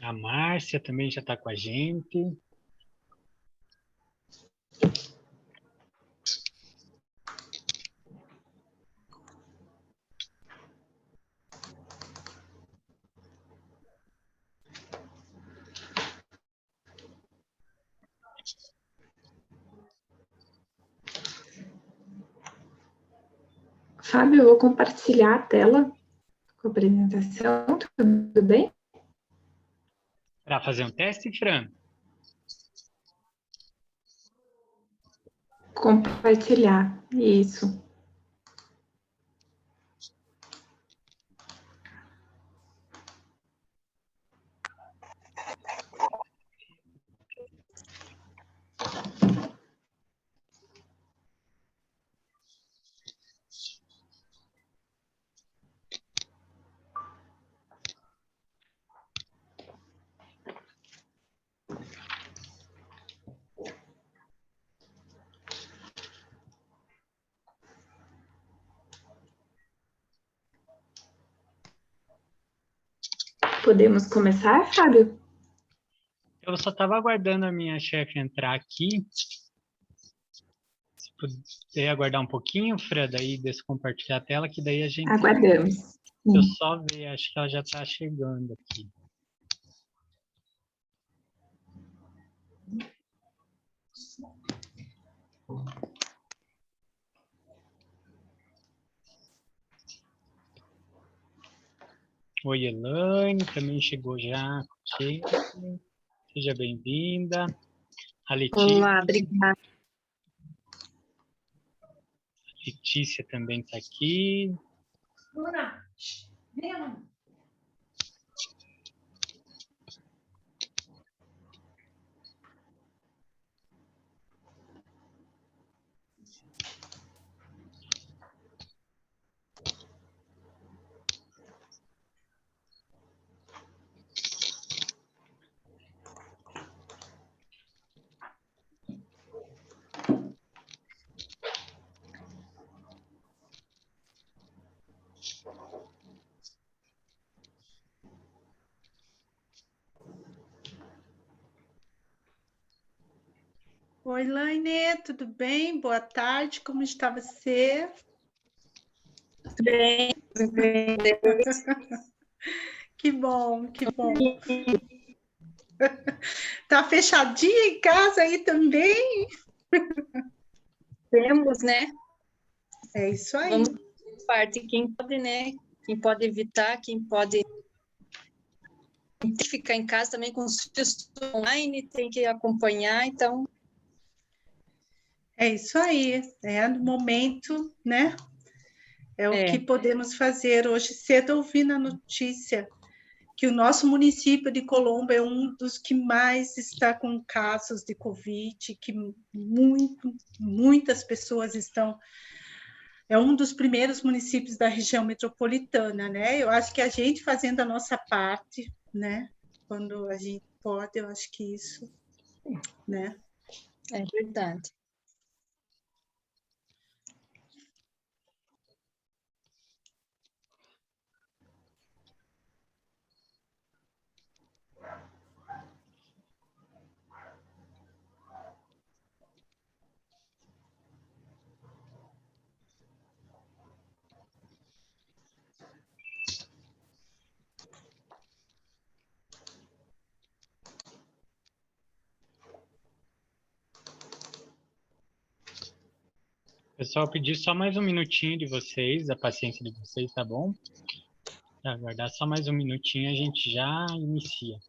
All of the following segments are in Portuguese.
A Márcia também já está com a gente. Fábio, eu vou compartilhar a tela com a apresentação, tudo bem? Para fazer um teste, Fran? Compartilhar, isso. Podemos começar, Fábio? Eu só estava aguardando a minha chefe entrar aqui. Se puder aguardar um pouquinho, Fran, daí descompartilhar a tela, que daí a gente... Aguardamos. Eu só ver, acho que ela já está chegando aqui. Oi, Elaine, também chegou já. Seja bem-vinda. A Letícia. Olá, obrigada. Letícia também está aqui. Bruna, vem. Oi, Laine, tudo bem? Boa tarde, como está você? Tudo bem, tudo bem. Que bom, que bom. Tá fechadinha em casa aí também? Temos, né? É isso aí. Vamos parte quem pode, né? Quem pode evitar, quem pode ficar em casa também com os filhos online, tem que acompanhar, então. É isso aí, é no momento, né? É o que podemos fazer. Hoje cedo eu ouvi na notícia que o nosso município de Colombo é um dos que mais está com casos de Covid, que muitas pessoas estão. É um dos primeiros municípios da região metropolitana, né? Eu acho que a gente fazendo a nossa parte, né? Quando a gente pode, eu acho que isso, né? É verdade. Pessoal, pedir só mais um minutinho de vocês, a paciência de vocês, tá bom? Pra aguardar só mais um minutinho, a gente já inicia.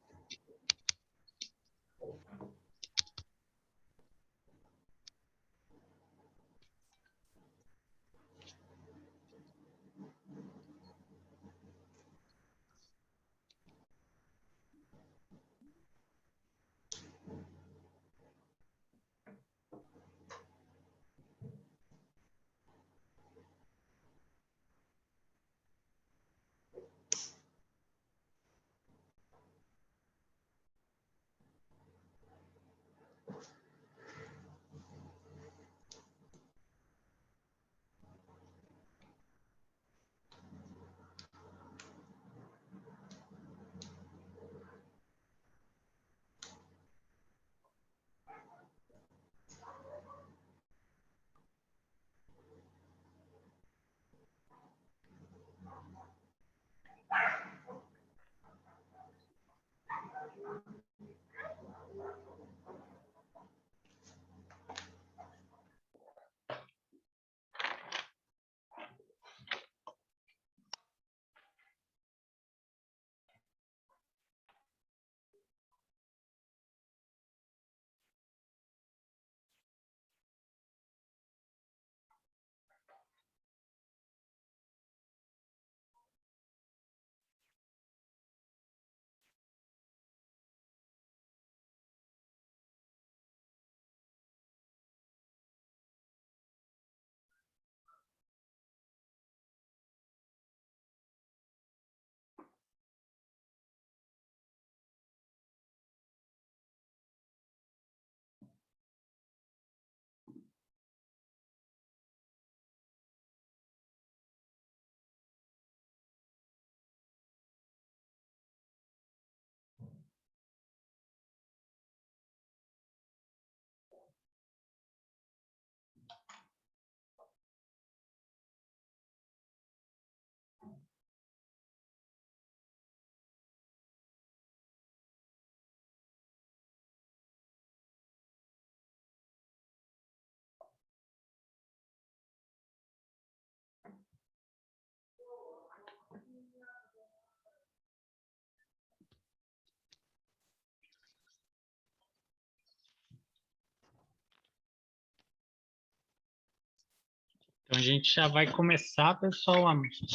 Então, a gente já vai começar, pessoal. Se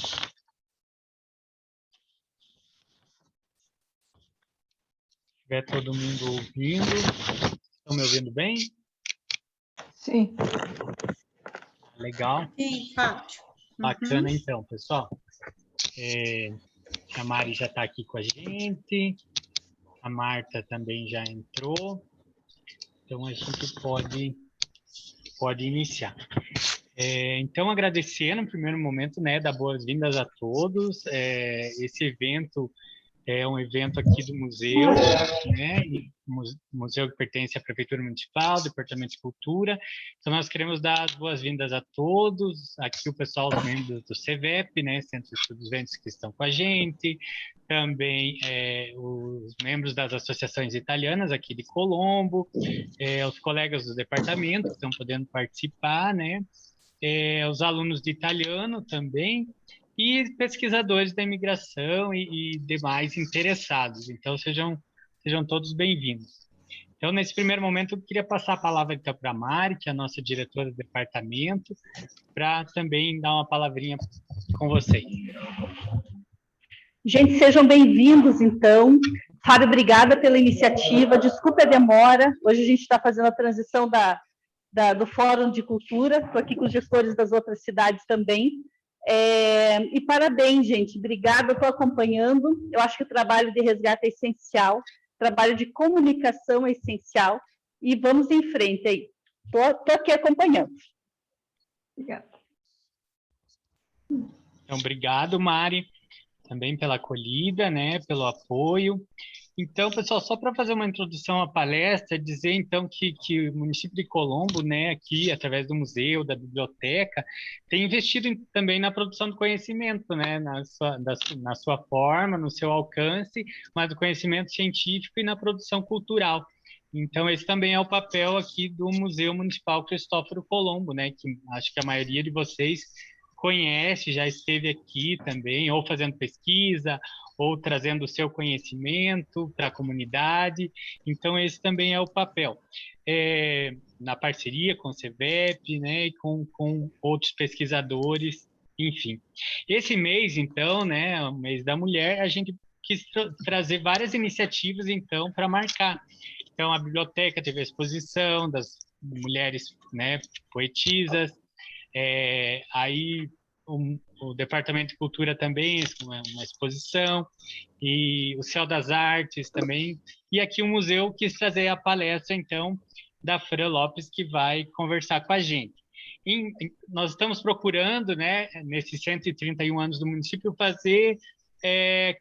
tiver todo mundo ouvindo. Estão me ouvindo bem? Sim. Legal. Sim, Fábio. Bacana, então, pessoal. A Mari já está aqui com a gente. A Marta também já entrou. Então, a gente pode iniciar. Então, agradecer no primeiro momento, né, dar boas-vindas a todos. Esse evento é um evento aqui do museu, né, museu que pertence à Prefeitura Municipal, Departamento de Cultura. Então, nós queremos dar as boas-vindas a todos, aqui o pessoal, os membros do CEVEP, né, Centro de Estudos Ventos, que estão com a gente, também os membros das associações italianas aqui de Colombo, os colegas do departamento que estão podendo participar, né, os alunos de italiano também, e pesquisadores da imigração e demais interessados. Então, sejam todos bem-vindos. Então, nesse primeiro momento, eu queria passar a palavra então para a Mari, que é a nossa diretora do departamento, para também dar uma palavrinha com vocês. Gente, sejam bem-vindos, então. Fábio, obrigada pela iniciativa. Desculpe a demora. Hoje a gente está fazendo a transição do Fórum de Cultura. Estou aqui com os gestores das outras cidades também. E parabéns, gente. Obrigada, estou acompanhando. Eu acho que o trabalho de resgate é essencial, o trabalho de comunicação é essencial, e vamos em frente aí. Estou aqui acompanhando. Obrigada. Então, obrigado, Mari, também pela acolhida, né, pelo apoio. Então, pessoal, só para fazer uma introdução à palestra, dizer então que o município de Colombo, né, aqui através do museu, da biblioteca, tem investido também na produção do conhecimento, né, na sua forma, no seu alcance, mas do conhecimento científico e na produção cultural. Então, esse também é o papel aqui do Museu Municipal Cristóforo Colombo, né, que acho que a maioria de vocês conhece, já esteve aqui também, ou fazendo pesquisa, ou trazendo o seu conhecimento para a comunidade. Então, esse também é o papel. Na parceria com o CEVEP, né, e com outros pesquisadores, enfim. Esse mês, então, né, o mês da mulher, a gente quis trazer várias iniciativas, então, para marcar. Então, a biblioteca teve a exposição das mulheres, né, poetisas. Aí o Departamento de Cultura também, uma exposição, e o Céu das Artes também, e aqui o museu quis trazer a palestra, então, da Fran Lopes, que vai conversar com a gente. Nós estamos procurando, né, nesses 131 anos do município, fazer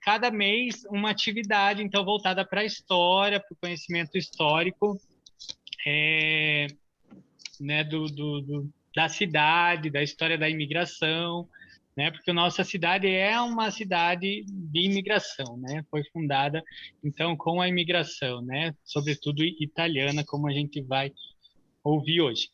cada mês uma atividade, então, voltada para a história, para o conhecimento histórico, né, da cidade, da história da imigração, né? Porque a nossa cidade é uma cidade de imigração, né? Foi fundada, então, com a imigração, né? Sobretudo italiana, como a gente vai ouvir hoje.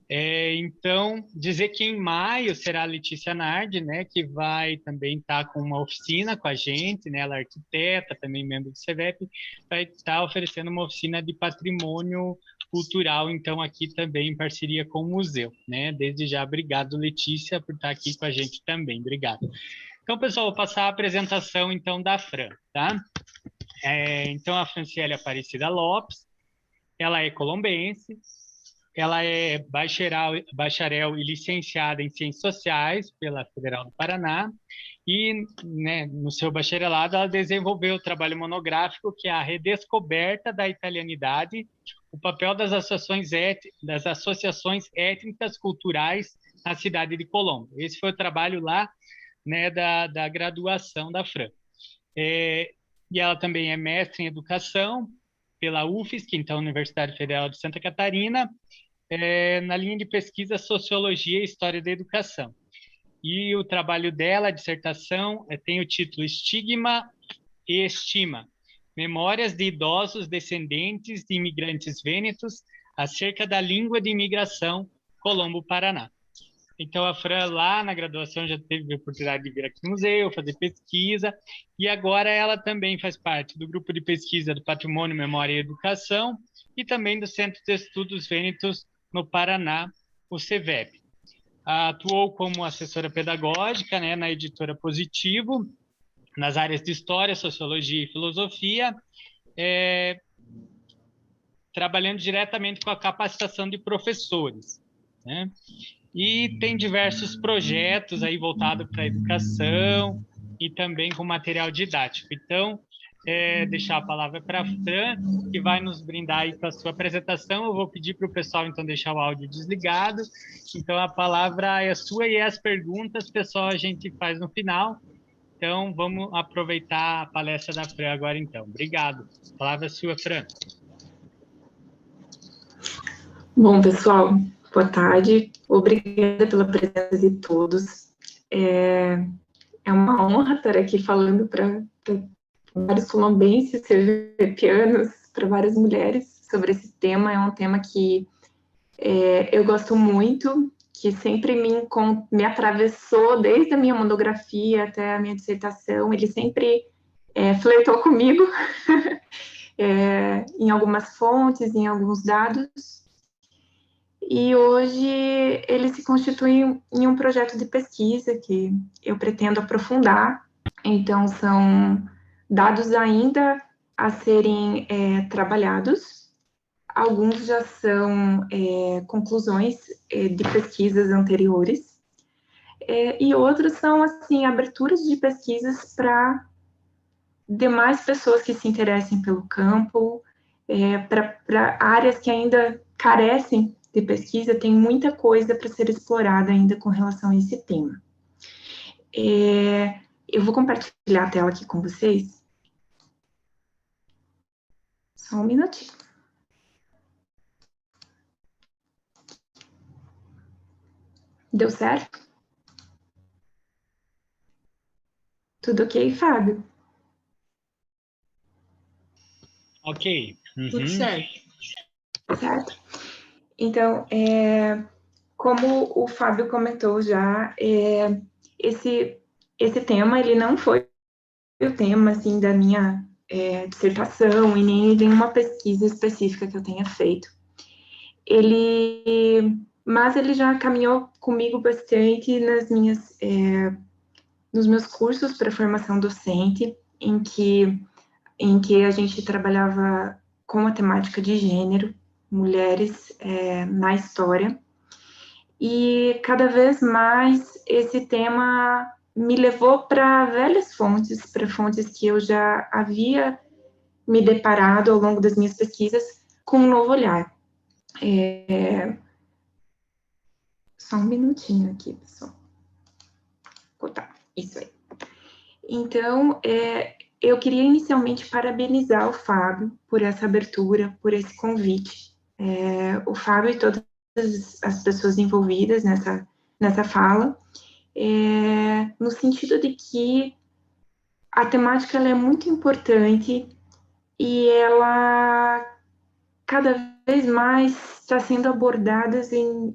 Então, dizer que em maio será a Letícia Nardi, né? Que vai também estar com uma oficina com a gente, né? Ela é arquiteta, também membro do CEVEP, vai estar oferecendo uma oficina de patrimônio cultural, então, aqui também em parceria com o museu, né? Desde já, obrigado, Letícia, por estar aqui com a gente também, obrigado. Então, pessoal, vou passar a apresentação, então, da Fran, tá? Então, a Franciele Aparecida Lopes, ela é colombense, ela é bacharel e licenciada em Ciências Sociais pela Federal do Paraná, e, né, no seu bacharelado, ela desenvolveu o trabalho monográfico, que é a redescoberta da italianidade, o papel das associações étnicas culturais na cidade de Colombo. Esse foi o trabalho lá, né, da graduação da Fran. E ela também é mestre em educação pela UFSC, então Universidade Federal de Santa Catarina, na linha de pesquisa Sociologia e História da Educação. E o trabalho dela, a dissertação, tem o título Estigma e Estima, Memórias de Idosos Descendentes de Imigrantes Vênetos acerca da língua de imigração Colombo, Paraná. Então, a Fran, lá na graduação, já teve a oportunidade de vir aqui no museu, fazer pesquisa, e agora ela também faz parte do grupo de pesquisa do Patrimônio, Memória e Educação, e também do Centro de Estudos Vênetos no Paraná, o CEVEP. atuou como assessora pedagógica, né, na editora Positivo, nas áreas de História, Sociologia e Filosofia, trabalhando diretamente com a capacitação de professores, né? E tem diversos projetos aí voltados para a educação e também com material didático. Então, deixar a palavra para a Fran, que vai nos brindar aí com a sua apresentação. Eu vou pedir para o pessoal, então, deixar o áudio desligado. Então, a palavra é sua e as perguntas, pessoal, a gente faz no final. Então, vamos aproveitar a palestra da Fran agora, então. Obrigado. A palavra é sua, Fran. Bom, pessoal, boa tarde. Obrigada pela presença de todos. É uma honra estar aqui falando para vários colombenses, sergipanos, para várias mulheres sobre esse tema. É um tema que eu gosto muito, que sempre me atravessou desde a minha monografia até a minha dissertação. Ele sempre flertou comigo em algumas fontes, em alguns dados. E hoje ele se constitui em um projeto de pesquisa que eu pretendo aprofundar. Então, são dados ainda a serem trabalhados. Alguns já são conclusões de pesquisas anteriores. E outros são, assim, aberturas de pesquisas para demais pessoas que se interessem pelo campo, para áreas que ainda carecem de pesquisa. Tem muita coisa para ser explorada ainda com relação a esse tema. Eu vou compartilhar a tela aqui com vocês. Só um minutinho. Deu certo? Tudo ok, Fábio? Ok. Uhum. Tudo certo. Certo. Então, como o Fábio comentou já, esse tema, ele não foi o tema, assim, da minha dissertação e nem de nenhuma pesquisa específica que eu tenha feito. Mas ele já caminhou comigo bastante nos meus cursos para formação docente, em que a gente trabalhava com a temática de gênero, mulheres na história. E cada vez mais esse tema me levou para velhas fontes, para fontes que eu já havia me deparado ao longo das minhas pesquisas com um novo olhar. Só um minutinho aqui, pessoal. Tá, isso aí. Então, eu queria inicialmente parabenizar o Fábio por essa abertura, por esse convite. O Fábio e todas as pessoas envolvidas nessa fala, no sentido de que a temática ela é muito importante e ela cada vez mais está sendo abordada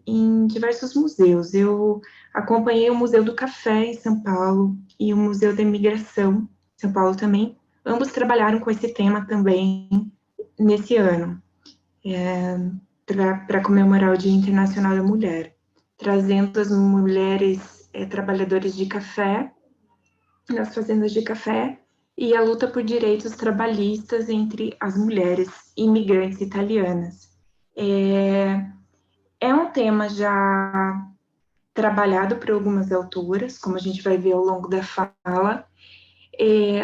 em diversos museus. Eu acompanhei o Museu do Café em São Paulo e o Museu da Imigração, São Paulo também. Ambos trabalharam com esse tema também nesse ano, para comemorar o Dia Internacional da Mulher, trazendo as mulheres trabalhadoras de café, nas fazendas de café, e a luta por direitos trabalhistas entre as mulheres imigrantes italianas. É um tema já trabalhado por algumas autoras, como a gente vai ver ao longo da fala,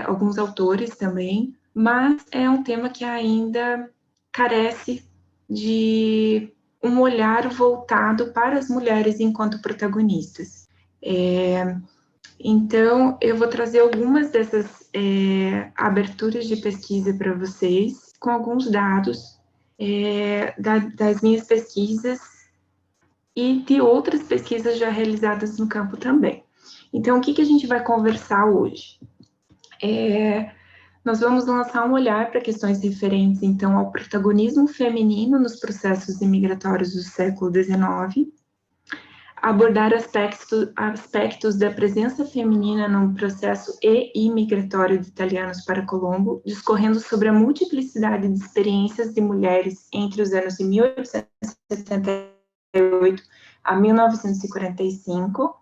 alguns autores também, mas é um tema que ainda carece de um olhar voltado para as mulheres enquanto protagonistas. Então, eu vou trazer algumas dessas aberturas de pesquisa para vocês, com alguns dados das minhas pesquisas e de outras pesquisas já realizadas no campo também. Então, o que a gente vai conversar hoje? Nós vamos lançar um olhar para questões referentes, então, ao protagonismo feminino nos processos imigratórios do século XIX, abordar aspectos da presença feminina no processo imigratório de italianos para Colombo, discorrendo sobre a multiplicidade de experiências de mulheres entre os anos de 1878 a 1945.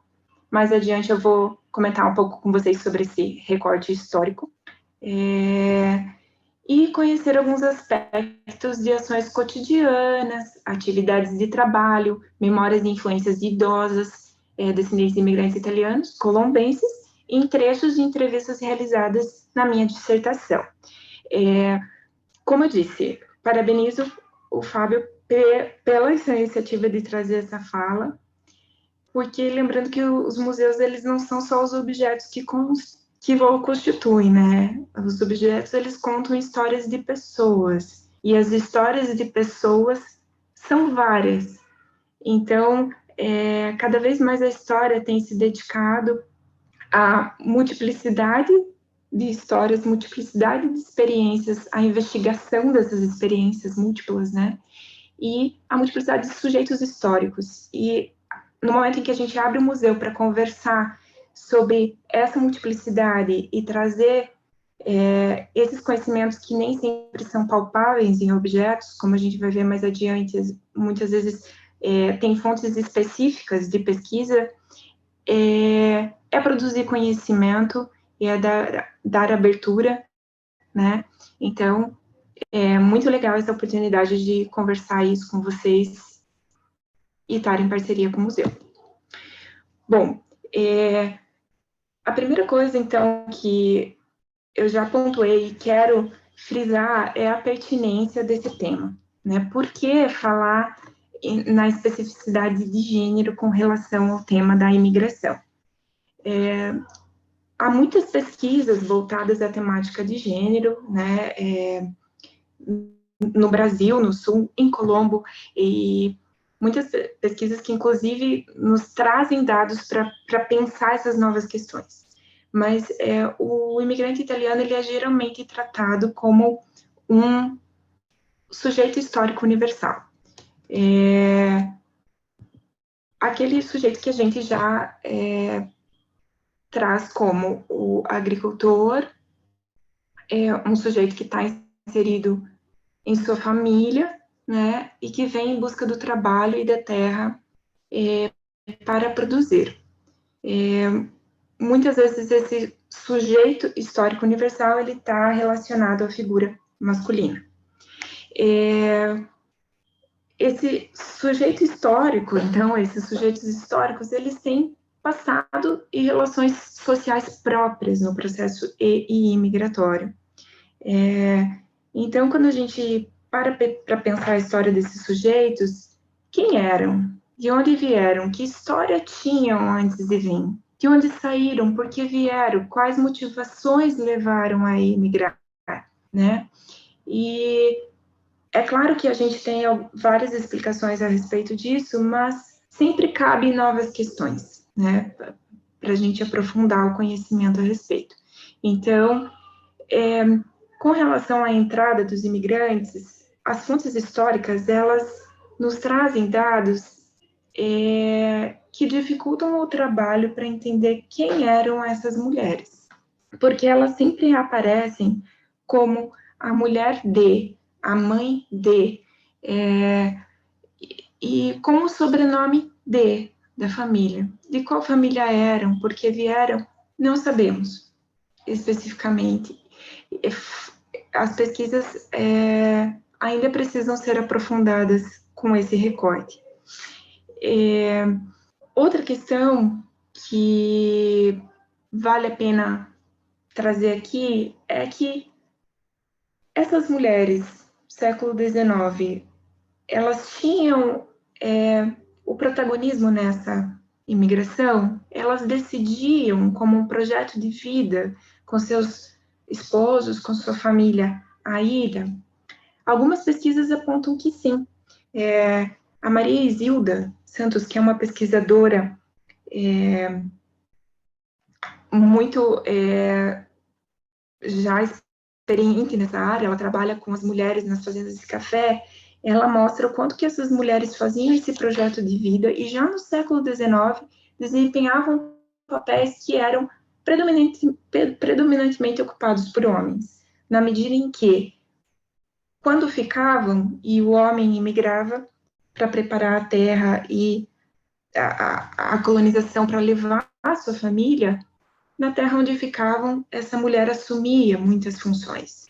Mais adiante eu vou comentar um pouco com vocês sobre esse recorte histórico. E conhecer alguns aspectos de ações cotidianas, atividades de trabalho, memórias e influências de idosas, descendentes de imigrantes italianos, colombenses, em trechos de entrevistas realizadas na minha dissertação. Como eu disse, parabenizo o Fábio pela essa iniciativa de trazer essa fala, porque lembrando que os museus, eles não são só os objetos que o constituem, né? Os objetos, eles contam histórias de pessoas, e as histórias de pessoas são várias. Então, cada vez mais a história tem se dedicado à multiplicidade de histórias, multiplicidade de experiências, a investigação dessas experiências múltiplas, né? E a multiplicidade de sujeitos históricos. E no momento em que a gente abre o museu para conversar sobre essa multiplicidade e trazer esses conhecimentos que nem sempre são palpáveis em objetos, como a gente vai ver mais adiante, muitas vezes tem fontes específicas de pesquisa, produzir conhecimento e dar abertura, né? Então, é muito legal essa oportunidade de conversar isso com vocês e estar em parceria com o museu. Bom, a primeira coisa, então, que eu já pontuei e quero frisar é a pertinência desse tema, né? Por que falar na especificidade de gênero com relação ao tema da imigração? Há muitas pesquisas voltadas à temática de gênero, né? No Brasil, no Sul, em Colombo, e muitas pesquisas que, inclusive, nos trazem dados para pensar essas novas questões. Mas o imigrante italiano, ele é geralmente tratado como um sujeito histórico universal. Aquele sujeito que a gente já traz como o agricultor, um sujeito que está inserido em sua família, né, e que vem em busca do trabalho e da terra para produzir. Muitas vezes esse sujeito histórico universal, ele está relacionado à figura masculina. Esse sujeito histórico, então, esses sujeitos históricos, eles têm passado e relações sociais próprias no processo imigratório. Então, quando a gente para pensar a história desses sujeitos, quem eram? De onde vieram? Que história tinham antes de vir? De onde saíram? Por que vieram? Quais motivações levaram a emigrar? Né? E é claro que a gente tem várias explicações a respeito disso, mas sempre cabe novas questões, né? Para a gente aprofundar o conhecimento a respeito. Então, com relação à entrada dos imigrantes, as fontes históricas, elas nos trazem dados que dificultam o trabalho para entender quem eram essas mulheres, porque elas sempre aparecem como a mulher de, a mãe de, e com o sobrenome de, da família. De qual família eram, por que vieram, não sabemos especificamente. As pesquisas ainda precisam ser aprofundadas com esse recorte. Outra questão que vale a pena trazer aqui é que essas mulheres, século XIX, elas tinham o protagonismo nessa imigração, elas decidiam como um projeto de vida com seus esposos, com sua família, a ida. Algumas pesquisas apontam que sim. A Maria Isilda Santos, que é uma pesquisadora muito já experiente nessa área, ela trabalha com as mulheres nas fazendas de café, ela mostra o quanto que essas mulheres faziam esse projeto de vida e já no século XIX desempenhavam papéis que eram predominantemente ocupados por homens, na medida em que, quando ficavam e o homem imigrava para preparar a terra e a colonização para levar a sua família, na terra onde ficavam, essa mulher assumia muitas funções,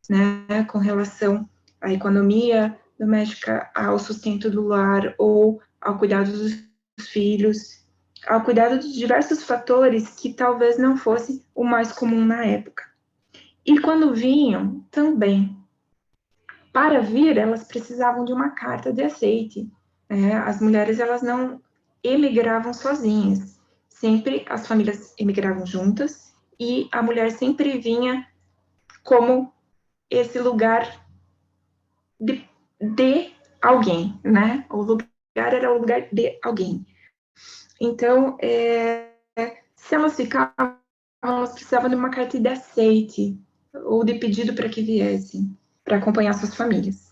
né, com relação à economia doméstica, ao sustento do lar ou ao cuidado dos filhos, ao cuidado de diversos fatores que talvez não fosse o mais comum na época. E quando vinham, também, para vir, elas precisavam de uma carta de aceite. As mulheres, elas não emigravam sozinhas. Sempre as famílias emigravam juntas e a mulher sempre vinha como esse lugar de alguém, né? O lugar era o lugar de alguém. Então, se elas ficavam, elas precisavam de uma carta de aceite ou de pedido para que viessem, para acompanhar suas famílias.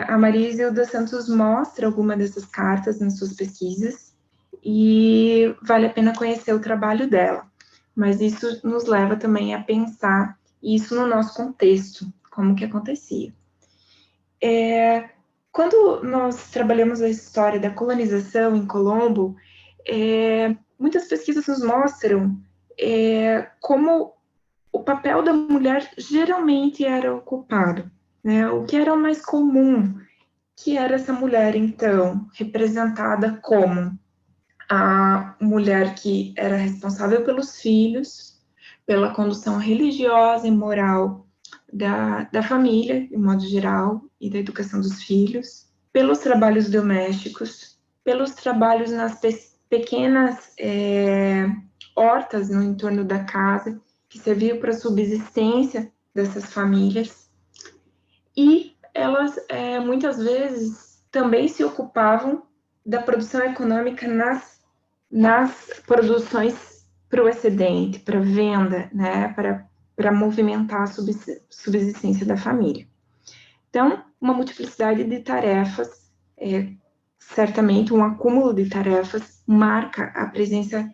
A Maria Isilda Santos mostra alguma dessas cartas nas suas pesquisas e vale a pena conhecer o trabalho dela. Mas isso nos leva também a pensar isso no nosso contexto, como que acontecia. Quando nós trabalhamos a história da colonização em Colombo, muitas pesquisas nos mostram como o papel da mulher geralmente era ocupado, né? O que era o mais comum, que era essa mulher, então, representada como a mulher que era responsável pelos filhos, pela condução religiosa e moral da família, de modo geral, e da educação dos filhos, pelos trabalhos domésticos, pelos trabalhos nas pequenas hortas no entorno da casa, que serviam para a subsistência dessas famílias, e elas muitas vezes também se ocupavam da produção econômica nas produções para o excedente, para venda, né, para movimentar a subsistência da família. Então, uma multiplicidade de tarefas, certamente um acúmulo de tarefas, marca a presença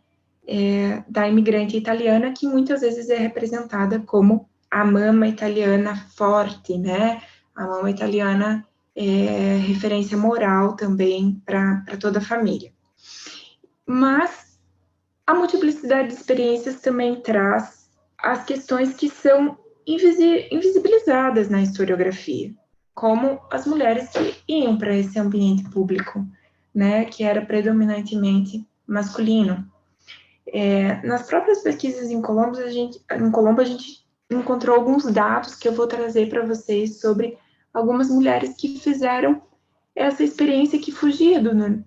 da imigrante italiana, que muitas vezes é representada como a mama italiana forte, né? A mama italiana é referência moral também para toda a família. Mas a multiplicidade de experiências também traz as questões que são invisibilizadas na historiografia, como as mulheres que iam para esse ambiente público, né, que era predominantemente masculino. Nas próprias pesquisas em Colombo, a gente encontrou alguns dados que eu vou trazer para vocês sobre algumas mulheres que fizeram essa experiência que fugia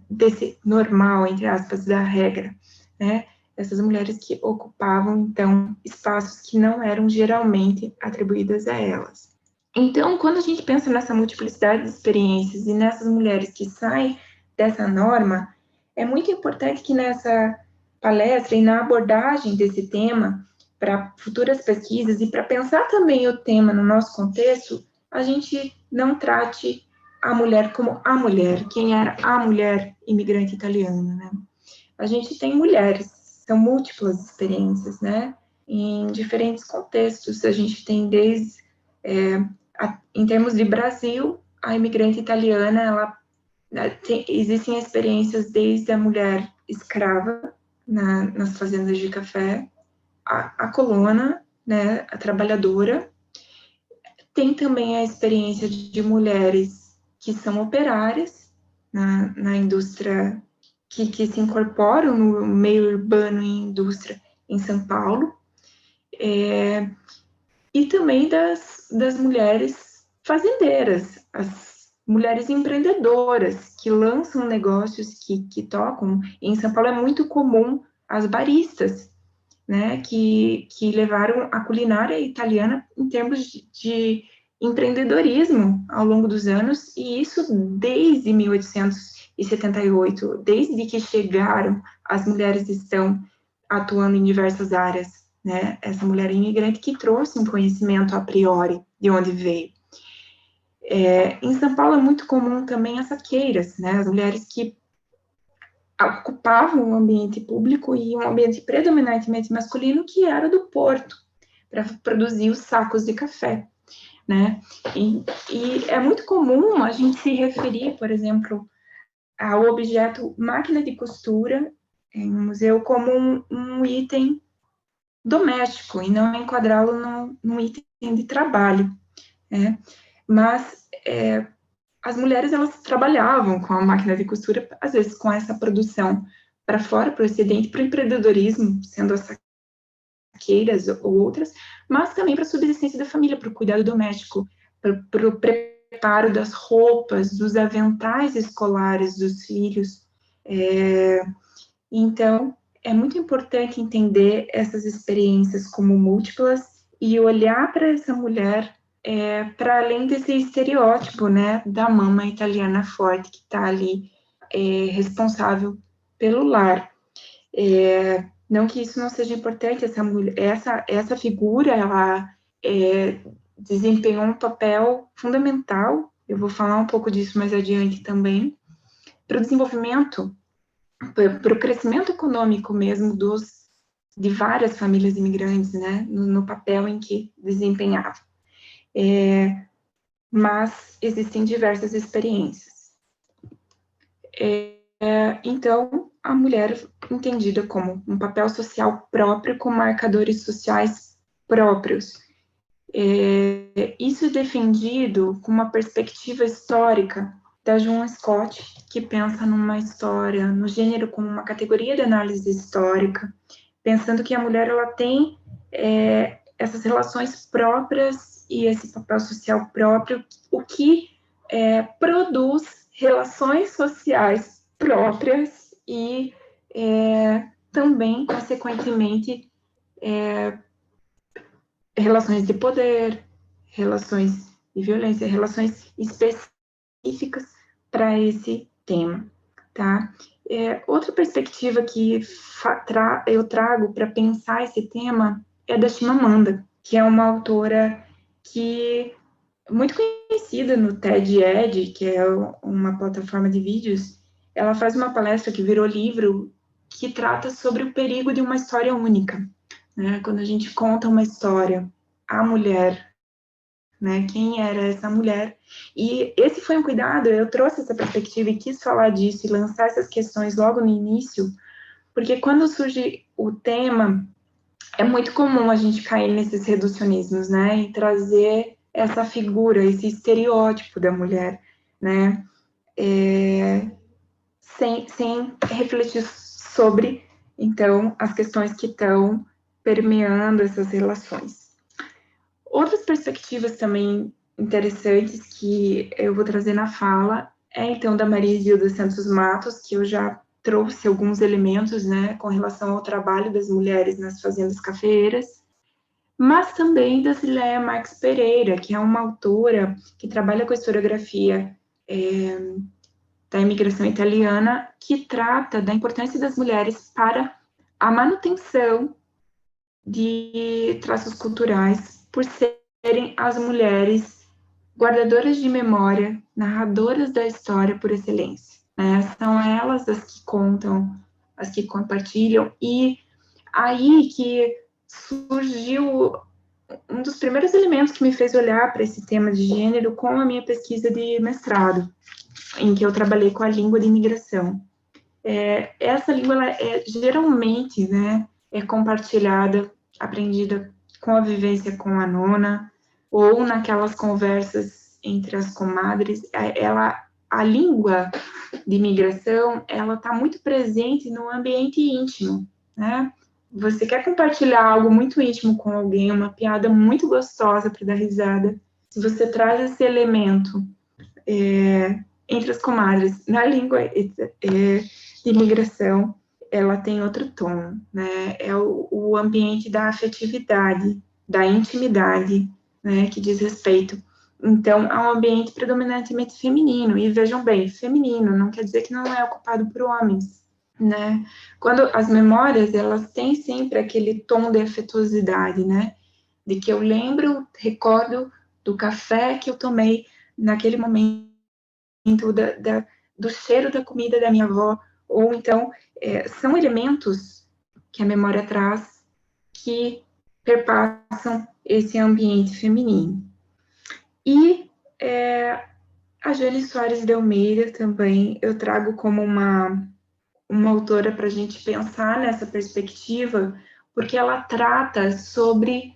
desse normal, entre aspas, da regra, né? Essas mulheres que ocupavam, então, espaços que não eram geralmente atribuídos a elas. Então, quando a gente pensa nessa multiplicidade de experiências e nessas mulheres que saem dessa norma, é muito importante que nessa palestra e na abordagem desse tema para futuras pesquisas e para pensar também o tema no nosso contexto, a gente não trate a mulher como a mulher, quem era a mulher imigrante italiana, né? A gente tem mulheres, são múltiplas experiências, né? Em diferentes contextos, a gente tem desde, em termos de Brasil, a imigrante italiana, existem experiências desde a mulher escrava, nas fazendas de café, a colona, né, a trabalhadora. Tem também a experiência de mulheres que são operárias na indústria, que se incorporam no meio urbano e indústria em São Paulo. E também das mulheres fazendeiras, as mulheres empreendedoras que lançam negócios, que tocam. Em São Paulo é muito comum as baristas, né, que levaram a culinária italiana em termos de empreendedorismo ao longo dos anos, e isso desde 1878, desde que chegaram, as mulheres estão atuando em diversas áreas, né, essa mulher imigrante que trouxe um conhecimento a priori de onde veio. Em São Paulo é muito comum também as saqueiras, né, as mulheres que ocupavam um ambiente público e um ambiente predominantemente masculino, que era do porto, para produzir os sacos de café, né? E é muito comum a gente se referir, por exemplo, ao objeto máquina de costura em um museu como um item doméstico e não enquadrá-lo num item de trabalho, né? Mas as mulheres, elas trabalhavam com a máquina de costura, às vezes com essa produção para fora, para o Ocidente, para o empreendedorismo, sendo as saqueiras ou outras, mas também para a subsistência da família, para o cuidado doméstico, para o preparo das roupas, dos aventais escolares dos filhos. Então, é muito importante entender essas experiências como múltiplas e olhar para essa mulher para além desse estereótipo, né, da mama italiana forte que está ali responsável pelo lar. Não que isso não seja importante, essa figura, ela desempenhou um papel fundamental, eu vou falar um pouco disso mais adiante também, para o desenvolvimento, para o crescimento econômico mesmo de várias famílias imigrantes, né, no papel em que desempenhava. Mas existem diversas experiências. Então, a mulher entendida como um papel social próprio, com marcadores sociais próprios. Isso é defendido com uma perspectiva histórica da Joan Scott, que pensa numa história, no gênero como uma categoria de análise histórica, pensando que a mulher ela tem essas relações próprias e esse papel social próprio, o que produz relações sociais próprias e também, consequentemente, relações de poder, relações de violência, relações específicas para esse tema, tá? Outra perspectiva que eu trago para pensar esse tema é da Chimamanda, que é uma autora que muito conhecida no TED-Ed, que é uma plataforma de vídeos. Ela faz uma palestra que virou livro, que trata sobre o perigo de uma história única, né? Quando a gente conta uma história, a mulher, né? Quem era essa mulher? E esse foi um cuidado, eu trouxe essa perspectiva e quis falar disso e lançar essas questões logo no início, porque quando surge o tema, é muito comum a gente cair nesses reducionismos, né? E trazer essa figura, esse estereótipo da mulher, né? Sem refletir sobre, então, as questões que estão permeando essas relações. Outras perspectivas também interessantes que eu vou trazer na fala então, da Maria Isilda Santos Matos, que eu já trouxe alguns elementos, né, com relação ao trabalho das mulheres nas fazendas cafeeiras, mas também da Cileia Marques Pereira, que é uma autora que trabalha com a historiografia da imigração italiana, que trata da importância das mulheres para a manutenção de traços culturais, por serem as mulheres guardadoras de memória, narradoras da história por excelência, né? São elas as que contam, as que compartilham, e aí que surgiu um dos primeiros elementos que me fez olhar para esse tema de gênero com a minha pesquisa de mestrado, em que eu trabalhei com a língua de imigração. Essa língua, ela geralmente, né, é compartilhada, aprendida com a vivência com a nona, ou naquelas conversas entre as comadres. A língua de imigração, ela está muito presente no ambiente íntimo, né? Você quer compartilhar algo muito íntimo com alguém, uma piada muito gostosa para dar risada, se você traz esse elemento entre as comadres na língua de imigração, ela tem outro tom, né? É o ambiente da afetividade, da intimidade, né, que diz respeito. Então, é um ambiente predominantemente feminino, e vejam bem, feminino não quer dizer que não é ocupado por homens, né? Quando as memórias, elas têm sempre aquele tom de afetuosidade, né? De que eu lembro, recordo do café que eu tomei naquele momento, do cheiro da comida da minha avó, ou então, são elementos que a memória traz que perpassam esse ambiente feminino. E A Jane Soares de Almeida também eu trago como uma autora para a gente pensar nessa perspectiva, porque ela trata sobre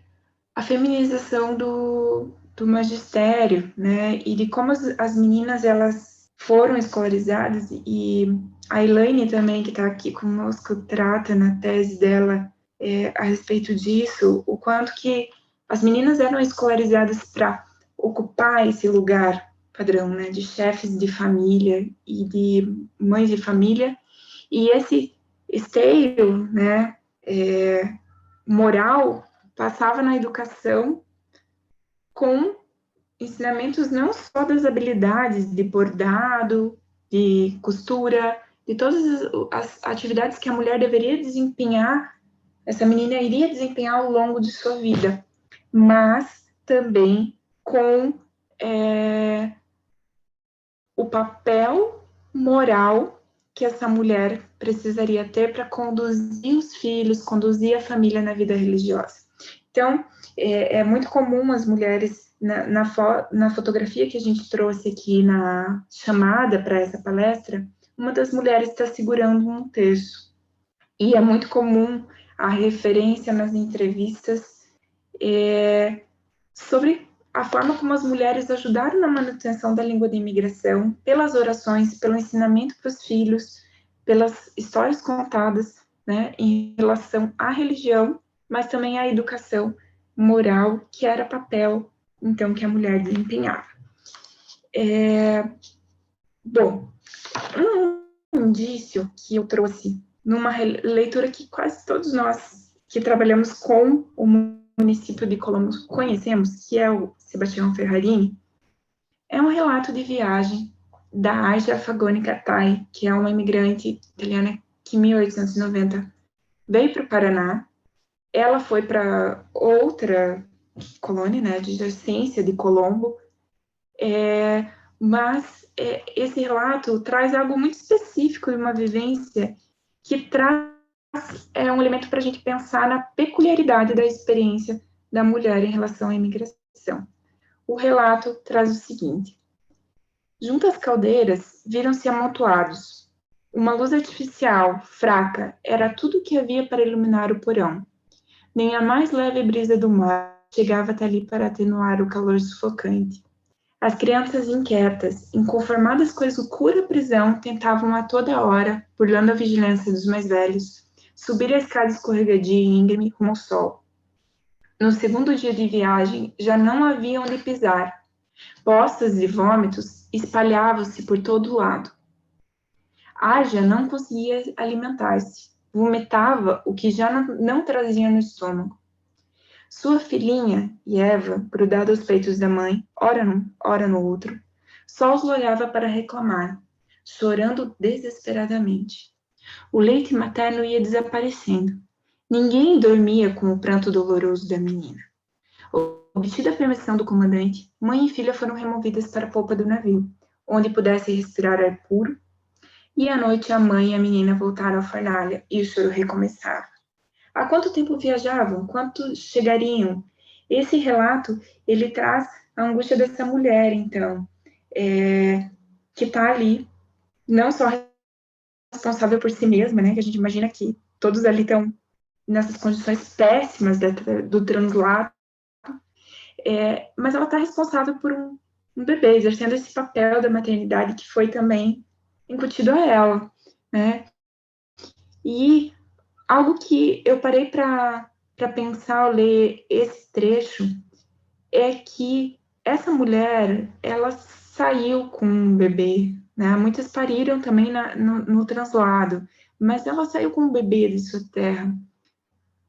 a feminização do magistério, né, e de como as meninas elas foram escolarizadas, e a Elaine também, que está aqui conosco, trata na tese dela a respeito disso, o quanto que as meninas eram escolarizadas para ocupar esse lugar padrão, né, de chefes de família e de mães de família, e esse esteio, né, moral passava na educação com ensinamentos não só das habilidades de bordado, de costura, de todas as atividades que a mulher deveria desempenhar, essa menina iria desempenhar ao longo de sua vida, mas também com o papel moral que essa mulher precisaria ter para conduzir os filhos, conduzir a família na vida religiosa. Então, é muito comum as mulheres, na fotografia que a gente trouxe aqui na chamada para essa palestra, uma das mulheres está segurando um terço. E é muito comum a referência nas entrevistas sobre a forma como as mulheres ajudaram na manutenção da língua de imigração, pelas orações, pelo ensinamento para os filhos, pelas histórias contadas, né, em relação à religião, mas também à educação moral, que era papel, então, que a mulher desempenhava. Bom, um indício que eu trouxe numa leitura que quase todos nós que trabalhamos com o município de Colombo conhecemos, que é o Sebastião Ferrarini, é um relato de viagem da Aja Fagoni Cattai, que é uma imigrante italiana que em 1890 veio para o Paraná. Ela foi para outra colônia, né, de adjacência de Colombo, mas esse relato traz algo muito específico de uma vivência que traz um elemento para a gente pensar na peculiaridade da experiência da mulher em relação à imigração. O relato traz o seguinte: junto às caldeiras, viram-se amontoados. Uma luz artificial, fraca, era tudo o que havia para iluminar o porão. Nem a mais leve brisa do mar chegava até ali para atenuar o calor sufocante. As crianças inquietas, inconformadas com a escura prisão, tentavam a toda hora, burlando a vigilância dos mais velhos, subir a escada escorregadia e íngreme rumo ao sol. No segundo dia de viagem, já não havia onde pisar. Postas de vômitos espalhavam-se por todo lado. Aja não conseguia alimentar-se. Vomitava o que já não trazia no estômago. Sua filhinha, Eva, grudada aos peitos da mãe, ora num, ora no outro, só os olhava para reclamar, chorando desesperadamente. O leite materno ia desaparecendo. Ninguém dormia com o pranto doloroso da menina. Obtida a permissão do comandante, mãe e filha foram removidas para a polpa do navio, onde pudessem respirar ar puro, e à noite a mãe e a menina voltaram à fornalha e o choro recomeçava. Há quanto tempo viajavam? Quanto chegariam? Esse relato, ele traz a angústia dessa mulher, então, que está ali, não só responsável por si mesma, né, que a gente imagina que todos ali estão nessas condições péssimas do translado, mas ela está responsável por um bebê, exercendo esse papel da maternidade que foi também incutido a ela, né? E algo que eu parei para pensar ao ler esse trecho é que essa mulher, ela saiu com um bebê, né? Muitas pariram também no translado, mas ela saiu com um bebê de sua terra.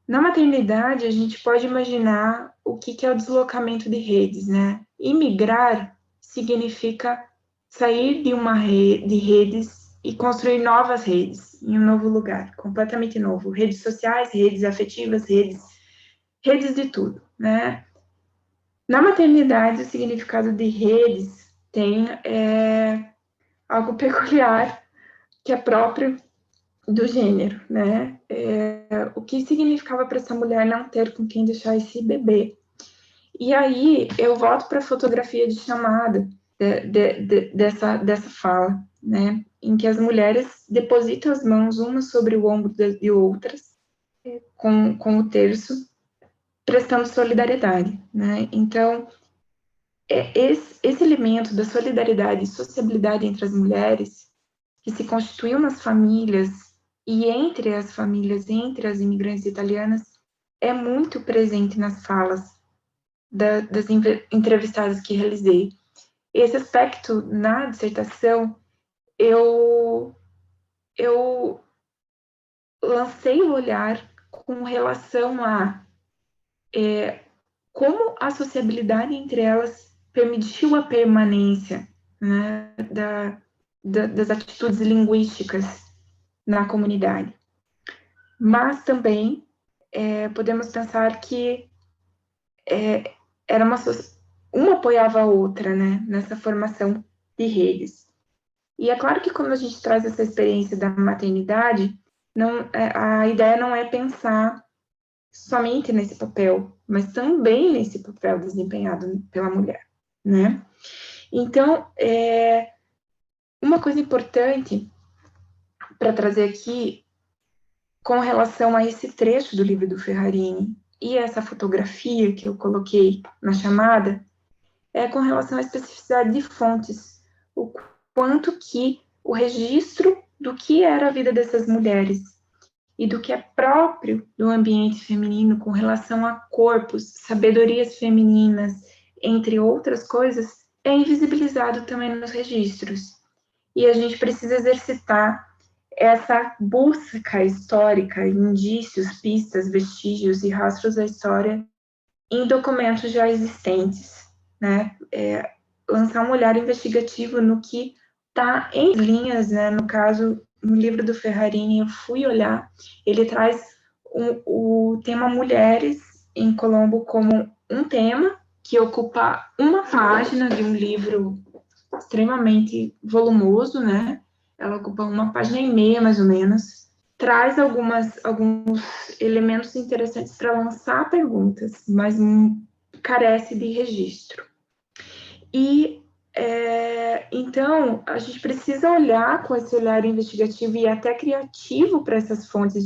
Na maternidade, a gente pode imaginar o que é o deslocamento de redes, né? Imigrar significa sair de redes e construir novas redes em um novo lugar, completamente novo. Redes sociais, redes afetivas, redes de tudo, né? Na maternidade, o significado de redes tem algo peculiar que é próprio do gênero, né? O que significava para essa mulher não ter com quem deixar esse bebê. E aí eu volto para a fotografia de chamada, dessa fala, né, em que as mulheres depositam as mãos umas sobre o ombro de outras, com o terço, prestando solidariedade, né? Então, esse elemento da solidariedade e sociabilidade entre as mulheres, que se constituiu nas famílias e entre as famílias, entre as imigrantes italianas, é muito presente nas falas das entrevistadas que realizei. Esse aspecto, na dissertação, eu lancei o olhar com relação a como a sociabilidade entre elas permitiu a permanência, né, das atitudes linguísticas na comunidade. Mas também podemos pensar que era uma apoiava a outra, né, nessa formação de redes. E é claro que quando a gente traz essa experiência da maternidade, a ideia não é pensar somente nesse papel, mas também nesse papel desempenhado pela mulher, né? Então, uma coisa importante para trazer aqui, com relação a esse trecho do livro do Ferrarini e essa fotografia que eu coloquei na chamada, é com relação à especificidade de fontes, o quanto que o registro do que era a vida dessas mulheres e do que é próprio do ambiente feminino com relação a corpos, sabedorias femininas, entre outras coisas, é invisibilizado também nos registros. E a gente precisa exercitar essa busca histórica, indícios, pistas, vestígios e rastros da história em documentos já existentes, né? Lançar um olhar investigativo no que está em linhas, né? No caso, no livro do Ferrarini, eu fui olhar, ele traz o tema mulheres em Colombo como um tema que ocupa uma página de um livro extremamente volumoso, né? Ela ocupa uma página e meia, mais ou menos. Traz alguns elementos interessantes para lançar perguntas, mas carece de registro. E então, a gente precisa olhar com esse olhar investigativo e até criativo para essas fontes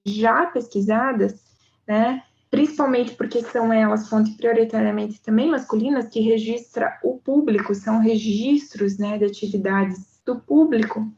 já pesquisadas, né? Principalmente porque são elas fontes prioritariamente também masculinas, que registra o público, são registros, né, de atividades do público,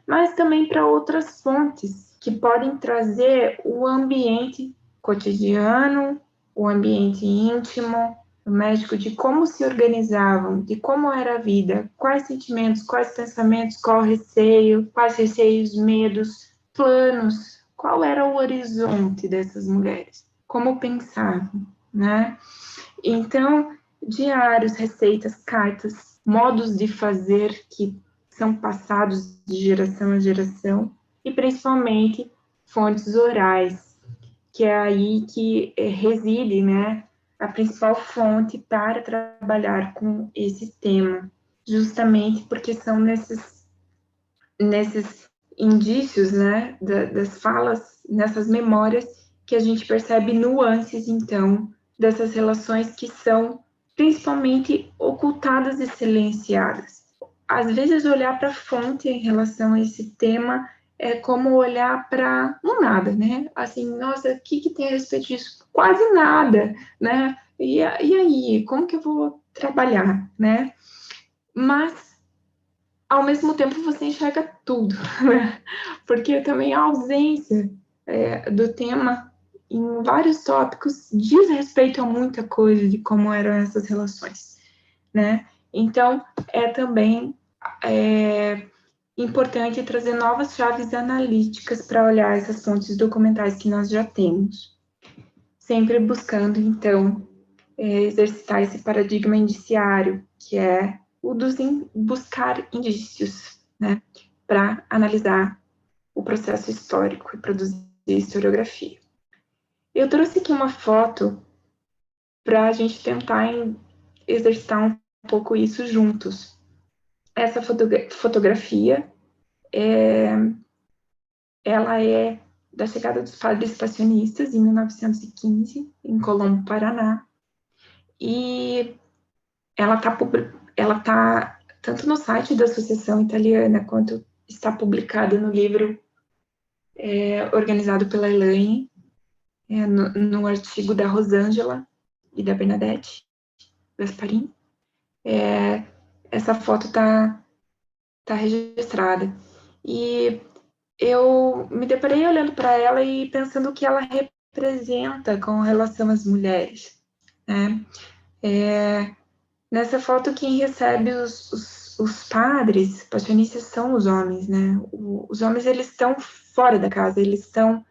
mas também para outras fontes que podem trazer o ambiente cotidiano, o ambiente íntimo, doméstico, de como se organizavam, de como era a vida, quais sentimentos, quais pensamentos, qual receio, quais receios, medos, planos, qual era o horizonte dessas mulheres, como pensavam, né? Então, diários, receitas, cartas, modos de fazer que são passados de geração a geração, e principalmente fontes orais, que é aí que reside, né, a principal fonte para trabalhar com esse tema, justamente porque são nesses indícios, né, das falas, nessas memórias, que a gente percebe nuances, então, dessas relações que são principalmente ocultadas e silenciadas. Às vezes, olhar para a fonte em relação a esse tema é como olhar para um nada, né? Assim, nossa, o que tem a respeito disso? Quase nada, né? E aí, como que eu vou trabalhar, né? Mas, ao mesmo tempo, você enxerga tudo, né? Porque também a ausência do tema em vários tópicos diz respeito a muita coisa de como eram essas relações, né? Então, também importante trazer novas chaves analíticas para olhar essas fontes documentais que nós já temos, sempre buscando, então, exercitar esse paradigma indiciário, que é o dos buscar indícios, né, para analisar o processo histórico e produzir historiografia. Eu trouxe aqui uma foto para a gente tentar exercitar um pouco isso juntos. Essa fotografia ela é da chegada dos padres passionistas em 1915 em Colombo, Paraná, e ela tá tanto no site da Associação Italiana, quanto está publicado no livro organizado pela Elaine, no artigo da Rosângela e da Bernadette Gasparini. Essa foto está registrada. E eu me deparei olhando para ela e pensando o que ela representa com relação às mulheres, né? Nessa foto, quem recebe os padres passionistas são os homens, né? Os homens, eles estão fora da casa, eles estão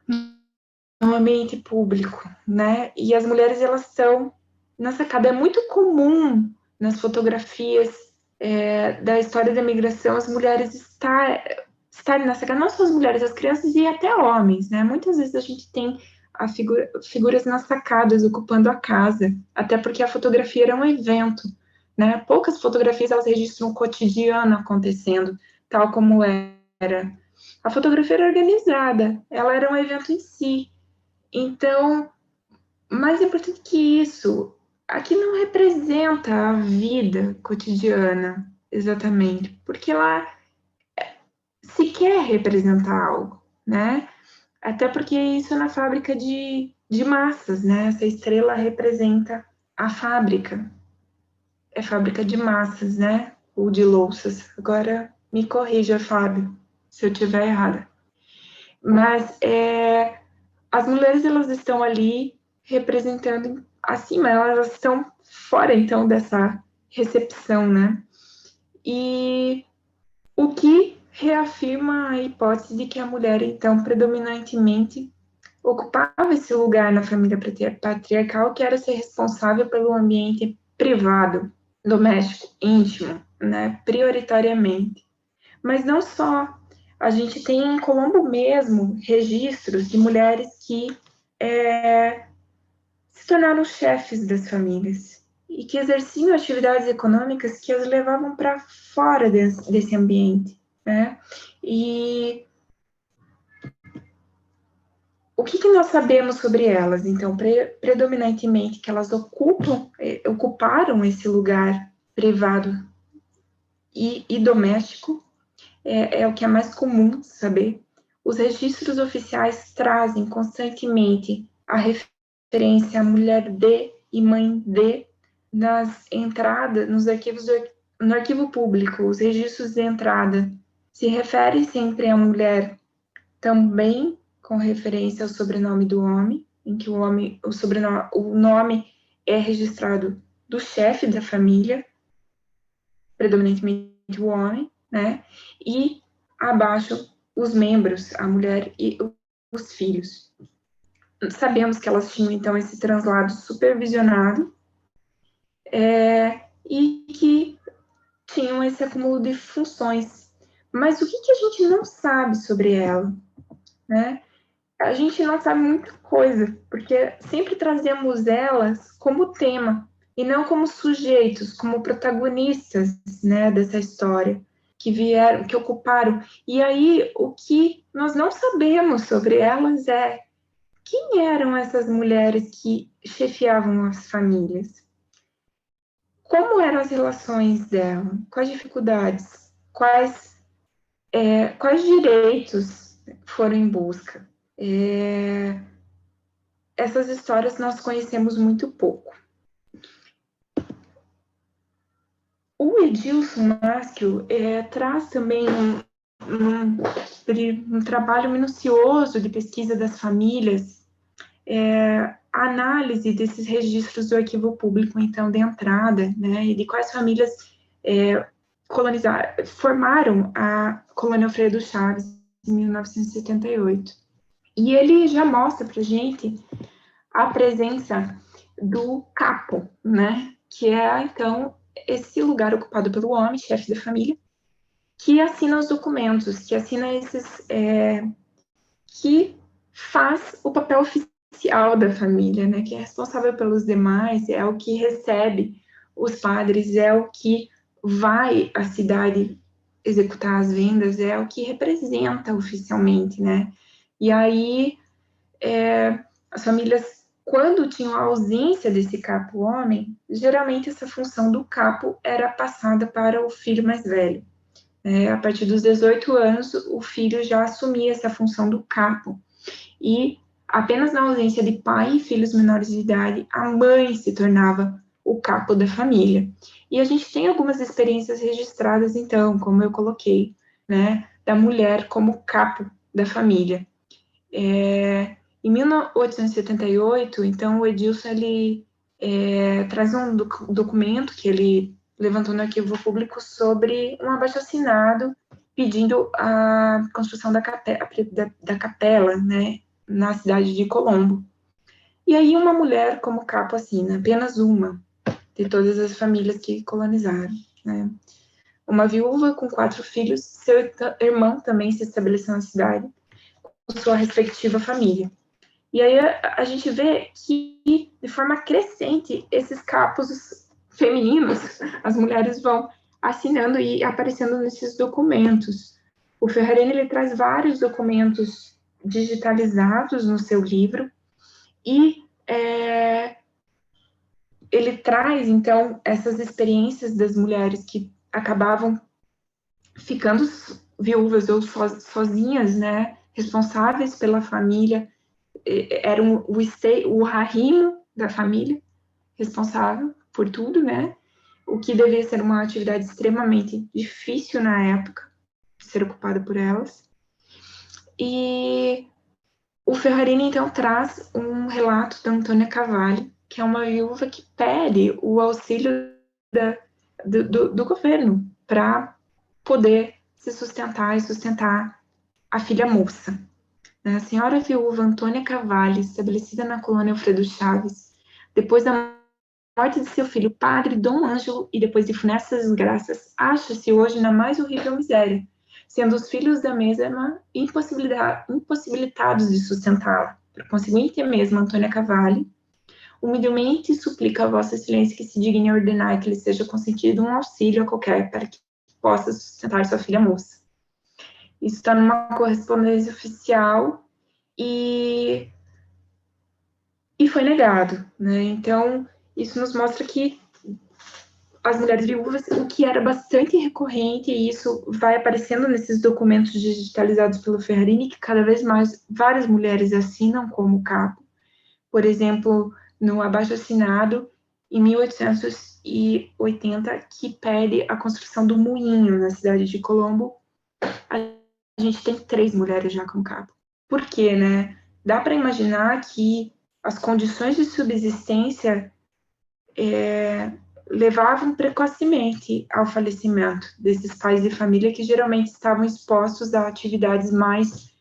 no ambiente público, né? E as mulheres, elas estão na sacada. É muito comum nas fotografias da história da migração as mulheres estarem na sacada, não só as mulheres, as crianças e até homens, né? Muitas vezes a gente tem figuras nas sacadas, ocupando a casa, até porque a fotografia era um evento, né? Poucas fotografias, elas registram o cotidiano acontecendo, tal como era. A fotografia era organizada, ela era um evento em si. Então, mais importante que isso, aqui não representa a vida cotidiana, exatamente, porque ela sequer representa algo, né? Até porque isso é na fábrica de massas, né? Essa estrela representa a fábrica. É fábrica de massas, né? Ou de louças. Agora me corrija, Fábio, se eu estiver errada. Mas as mulheres, elas estão ali representando acima, elas estão fora, então, dessa recepção, né? E o que reafirma a hipótese de que a mulher, então, predominantemente ocupava esse lugar na família patriarcal, que era ser responsável pelo ambiente privado, doméstico, íntimo, né, prioritariamente. Mas não só. A gente tem em Colombo mesmo registros de mulheres que se tornaram chefes das famílias e que exerciam atividades econômicas que as levavam para fora desse ambiente, né? E o que nós sabemos sobre elas? Então, predominantemente que elas ocuparam esse lugar privado e doméstico, é o que é mais comum saber. Os registros oficiais trazem constantemente a referência à mulher de e mãe de nas entradas, nos arquivos no arquivo público. Os registros de entrada se referem sempre à mulher também com referência ao sobrenome do homem, em que o nome é registrado do chefe da família, predominantemente o homem, né? E abaixo os membros, a mulher e os filhos. Sabemos que elas tinham, então, esse translado supervisionado e que tinham esse acúmulo de funções. Mas o que a gente não sabe sobre ela, né? A gente não sabe muita coisa, porque sempre trazemos elas como tema, e não como sujeitos, como protagonistas, né, dessa história, que vieram, que ocuparam. E aí, o que nós não sabemos sobre elas é quem eram essas mulheres que chefiavam as famílias? Como eram as relações dela? Quais dificuldades? Quais direitos foram em busca? Essas histórias nós conhecemos muito pouco. O Edilson Maschio traz também um trabalho minucioso de pesquisa das famílias, a análise desses registros do arquivo público, então, de entrada, né, e de quais famílias formaram a colônia Alfredo Chaves em 1978. E ele já mostra para a gente a presença do capo, né, que é, então, esse lugar ocupado pelo homem, chefe da família, que assina os documentos, que assina que faz o papel oficial da família, né, que é responsável pelos demais, é o que recebe os padres, é o que vai à cidade executar as vendas, é o que representa oficialmente, né, e aí as famílias quando tinha a ausência desse capo homem, geralmente essa função do capo era passada para o filho mais velho. A partir dos 18 anos, o filho já assumia essa função do capo. E apenas na ausência de pai e filhos menores de idade, a mãe se tornava o capo da família. E a gente tem algumas experiências registradas, então, como eu coloquei, né, da mulher como capo da família. Em 1878, então, o Edilson, ele traz um documento que ele levantou no arquivo público sobre um abaixo-assinado pedindo a construção da capela, né, na cidade de Colombo. E aí uma mulher como capo assina, apenas uma de todas as famílias que colonizaram, né. Uma viúva com 4 filhos, seu irmão também se estabeleceu na cidade, com sua respectiva família. E aí a gente vê que, de forma crescente, esses capos femininos, as mulheres vão assinando e aparecendo nesses documentos. O Ferrarini, ele traz vários documentos digitalizados no seu livro e ele traz, então, essas experiências das mulheres que acabavam ficando viúvas ou sozinhas, né, responsáveis pela família, era o rarimo da família, responsável por tudo, né? O que devia ser uma atividade extremamente difícil na época, ser ocupada por elas. E o Ferrarini, então, traz um relato da Antônia Cavalli, que é uma viúva que pede o auxílio do governo para poder se sustentar e sustentar a filha moça. A senhora viúva Antônia Cavalli, estabelecida na colônia Alfredo Chaves, depois da morte de seu filho, padre Dom Ângelo, e depois de funestas desgraças, acha-se hoje na mais horrível miséria, sendo os filhos da mesma impossibilitados de sustentá-la. Por conseguinte, a mesma Antônia Cavalli humildemente suplica a vossa excelência que se digne a ordenar que lhe seja concedido um auxílio a qualquer para que possa sustentar sua filha moça. Isso está numa correspondência oficial e foi negado, né? Então, isso nos mostra que as mulheres viúvas, o que era bastante recorrente, e isso vai aparecendo nesses documentos digitalizados pelo Ferrarini, que cada vez mais várias mulheres assinam como capo. Por exemplo, no abaixo-assinado, em 1880, que pede a construção do moinho na cidade de Colombo, a gente tem 3 mulheres já com capo. Por quê, né? Dá para imaginar que as condições de subsistência levavam precocemente ao falecimento desses pais de família que geralmente estavam expostos a atividades mais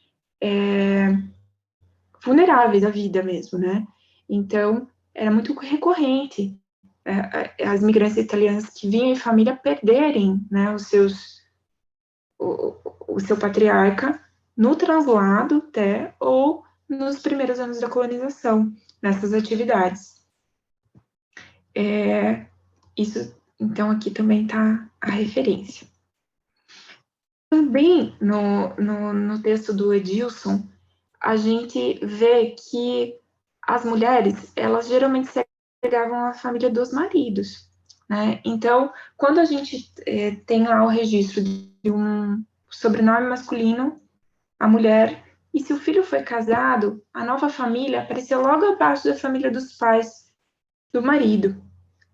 vulneráveis à vida mesmo, né? Então, era muito recorrente as migrantes italianas que vinham em família perderem, né, o seu patriarca no translado até ou nos primeiros anos da colonização, nessas atividades. Isso, então, aqui também está a referência. Também, no texto do Edilson, a gente vê que as mulheres, elas geralmente se apegavam à família dos maridos, né? Então, quando a gente tem lá o registro de um sobrenome masculino, a mulher, e se o filho foi casado, a nova família aparecia logo abaixo da família dos pais do marido,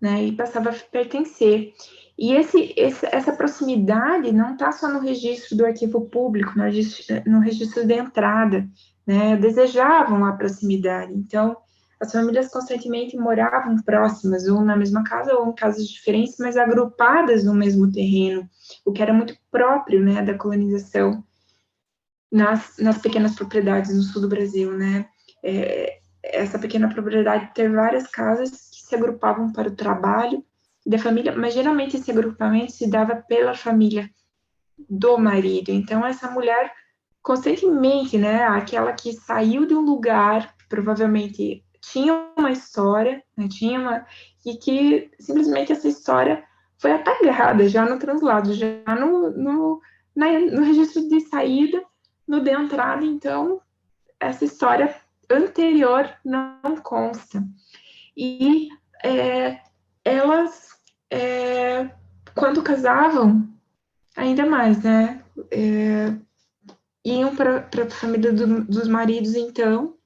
né? E passava a pertencer. E essa proximidade não está só no registro do arquivo público, no registro de entrada, né? Desejavam a proximidade. Então, as famílias constantemente moravam próximas, ou na mesma casa, ou em casas diferentes, mas agrupadas no mesmo terreno, o que era muito próprio, né, da colonização nas pequenas propriedades no sul do Brasil, né? Essa pequena propriedade ter várias casas que se agrupavam para o trabalho da família, mas geralmente esse agrupamento se dava pela família do marido. Então, essa mulher constantemente, né, aquela que saiu de um lugar, provavelmente tinha uma história, né, e que simplesmente essa história foi apagada já no translado, já no registro de saída, no de entrada. Então, essa história anterior não consta. E elas, quando casavam, ainda mais, né? Iam para a família dos maridos, então,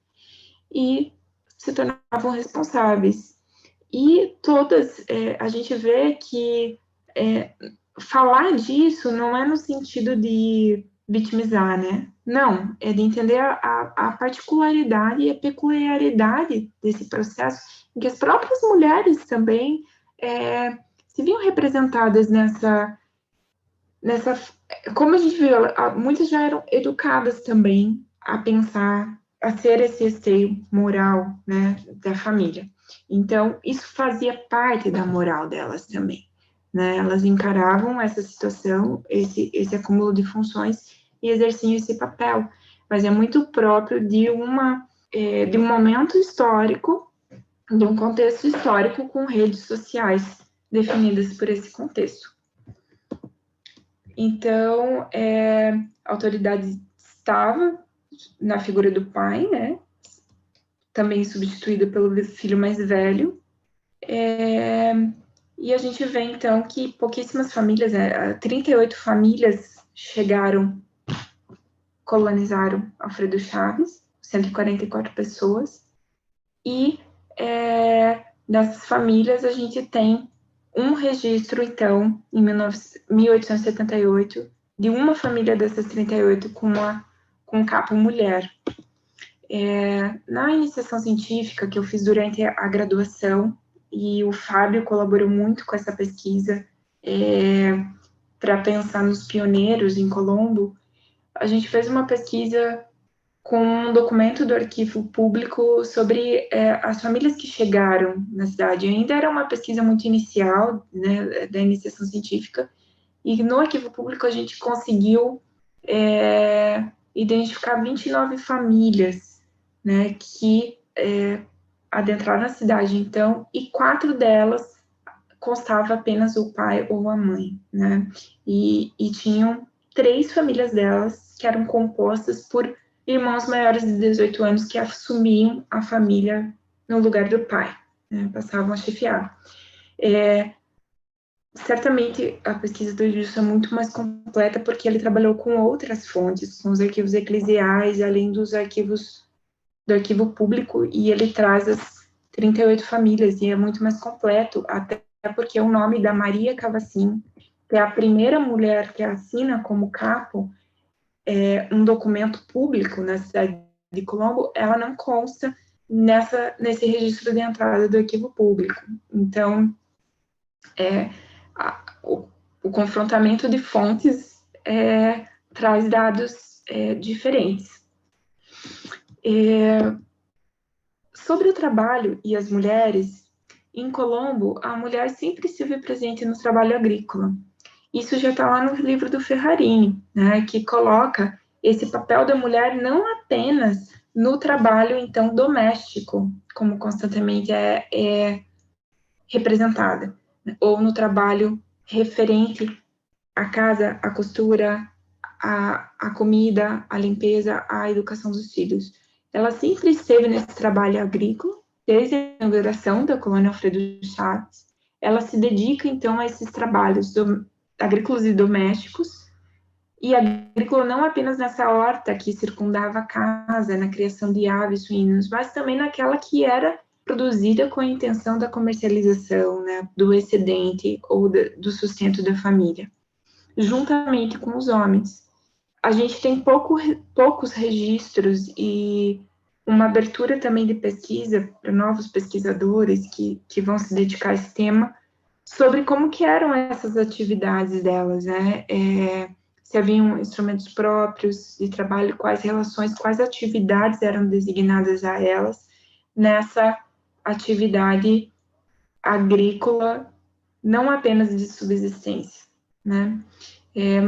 e se tornavam responsáveis. E todas, a gente vê que falar disso não é no sentido de vitimizar, né? Não, é de entender a particularidade e a peculiaridade desse processo, em que as próprias mulheres também se viam representadas nessa, como a gente viu, muitas já eram educadas também a pensar, a ser esse esteio moral, né, da família. Então, isso fazia parte da moral delas também, né? Elas encaravam essa situação, esse acúmulo de funções e exerciam esse papel. Mas é muito próprio de um momento histórico, de um contexto histórico com redes sociais definidas por esse contexto. Então, a autoridade estava na figura do pai, né? Também substituída pelo filho mais velho. E a gente vê, então, que pouquíssimas famílias, 38 famílias colonizaram Alfredo Chaves, 144 pessoas, e nessas famílias a gente tem um registro, então, em 1878, de uma família dessas 38 com capa mulher. Na iniciação científica que eu fiz durante a graduação, e o Fábio colaborou muito com essa pesquisa para pensar nos pioneiros em Colombo, a gente fez uma pesquisa com um documento do arquivo público sobre as famílias que chegaram na cidade. Ainda era uma pesquisa muito inicial, né, da iniciação científica, e no arquivo público a gente conseguiu identificar 29 famílias, né, que adentraram a cidade, então, e 4 delas constava apenas o pai ou a mãe, né, e tinham 3 famílias delas que eram compostas por irmãos maiores de 18 anos que assumiam a família no lugar do pai, né, passavam a chefiar. Certamente a pesquisa do Edilson é muito mais completa porque ele trabalhou com outras fontes, com os arquivos eclesiais, além dos arquivos do arquivo público, e ele traz as 38 famílias, e é muito mais completo, até porque o nome da Maria Cavacin, que é a primeira mulher que assina como capo um documento público na cidade de Colombo, ela não consta nesse registro de entrada do arquivo público. Então, o confrontamento de fontes traz dados diferentes. Sobre o trabalho e as mulheres, em Colombo, a mulher sempre esteve presente no trabalho agrícola. Isso já está lá no livro do Ferrarini, né, que coloca esse papel da mulher não apenas no trabalho, então, doméstico, como constantemente é representada, ou no trabalho referente à casa, à costura, à comida, à limpeza, à educação dos filhos. Ela sempre esteve nesse trabalho agrícola, desde a inauguração da colônia Alfredo Chaves. Ela se dedica, então, a esses trabalhos agrícolas e domésticos, e agrícola não apenas nessa horta que circundava a casa, na criação de aves, suínos, mas também naquela que era produzida com a intenção da comercialização, né, do excedente ou do sustento da família, juntamente com os homens. A gente tem poucos registros e uma abertura também de pesquisa para novos pesquisadores que vão se dedicar a esse tema, sobre como que eram essas atividades delas, né? Se haviam instrumentos próprios de trabalho, quais relações, quais atividades eram designadas a elas nessa atividade agrícola, não apenas de subsistência, né?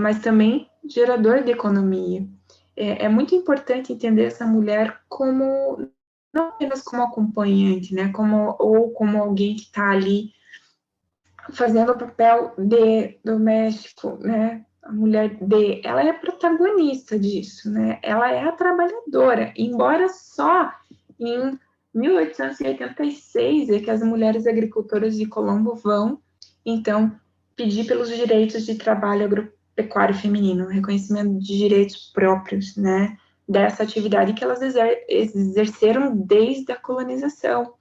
Mas também gerador de economia. É muito importante entender essa mulher como, não apenas como acompanhante, né? Ou como alguém que está ali fazendo o papel de doméstico, né? A mulher ela é protagonista disso, né? Ela é a trabalhadora, embora só em 1886 é que as mulheres agricultoras de Colombo vão, então, pedir pelos direitos de trabalho agropecuário feminino, reconhecimento de direitos próprios, né, dessa atividade que elas exerceram desde a colonização.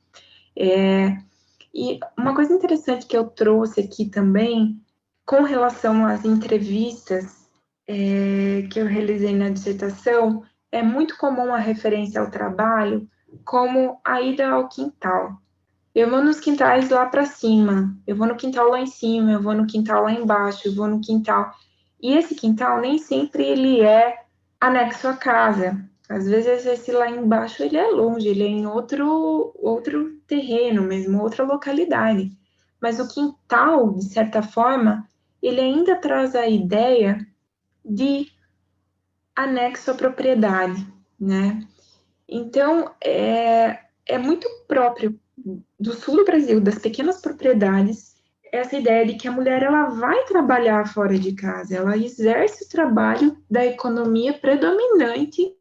E uma coisa interessante que eu trouxe aqui também, com relação às entrevistas que eu realizei na dissertação, é muito comum a referência ao trabalho como a ida ao quintal. Eu vou nos quintais lá para cima, eu vou no quintal lá em cima, eu vou no quintal lá embaixo, eu vou no quintal. E esse quintal nem sempre ele é anexo à casa. Às vezes esse lá embaixo ele é longe, ele é em outro terreno mesmo, outra localidade. Mas o quintal, de certa forma, ele ainda traz a ideia de anexo à propriedade, né? Então, é muito próprio do sul do Brasil, das pequenas propriedades, essa ideia de que a mulher ela vai trabalhar fora de casa, ela exerce o trabalho da economia predominante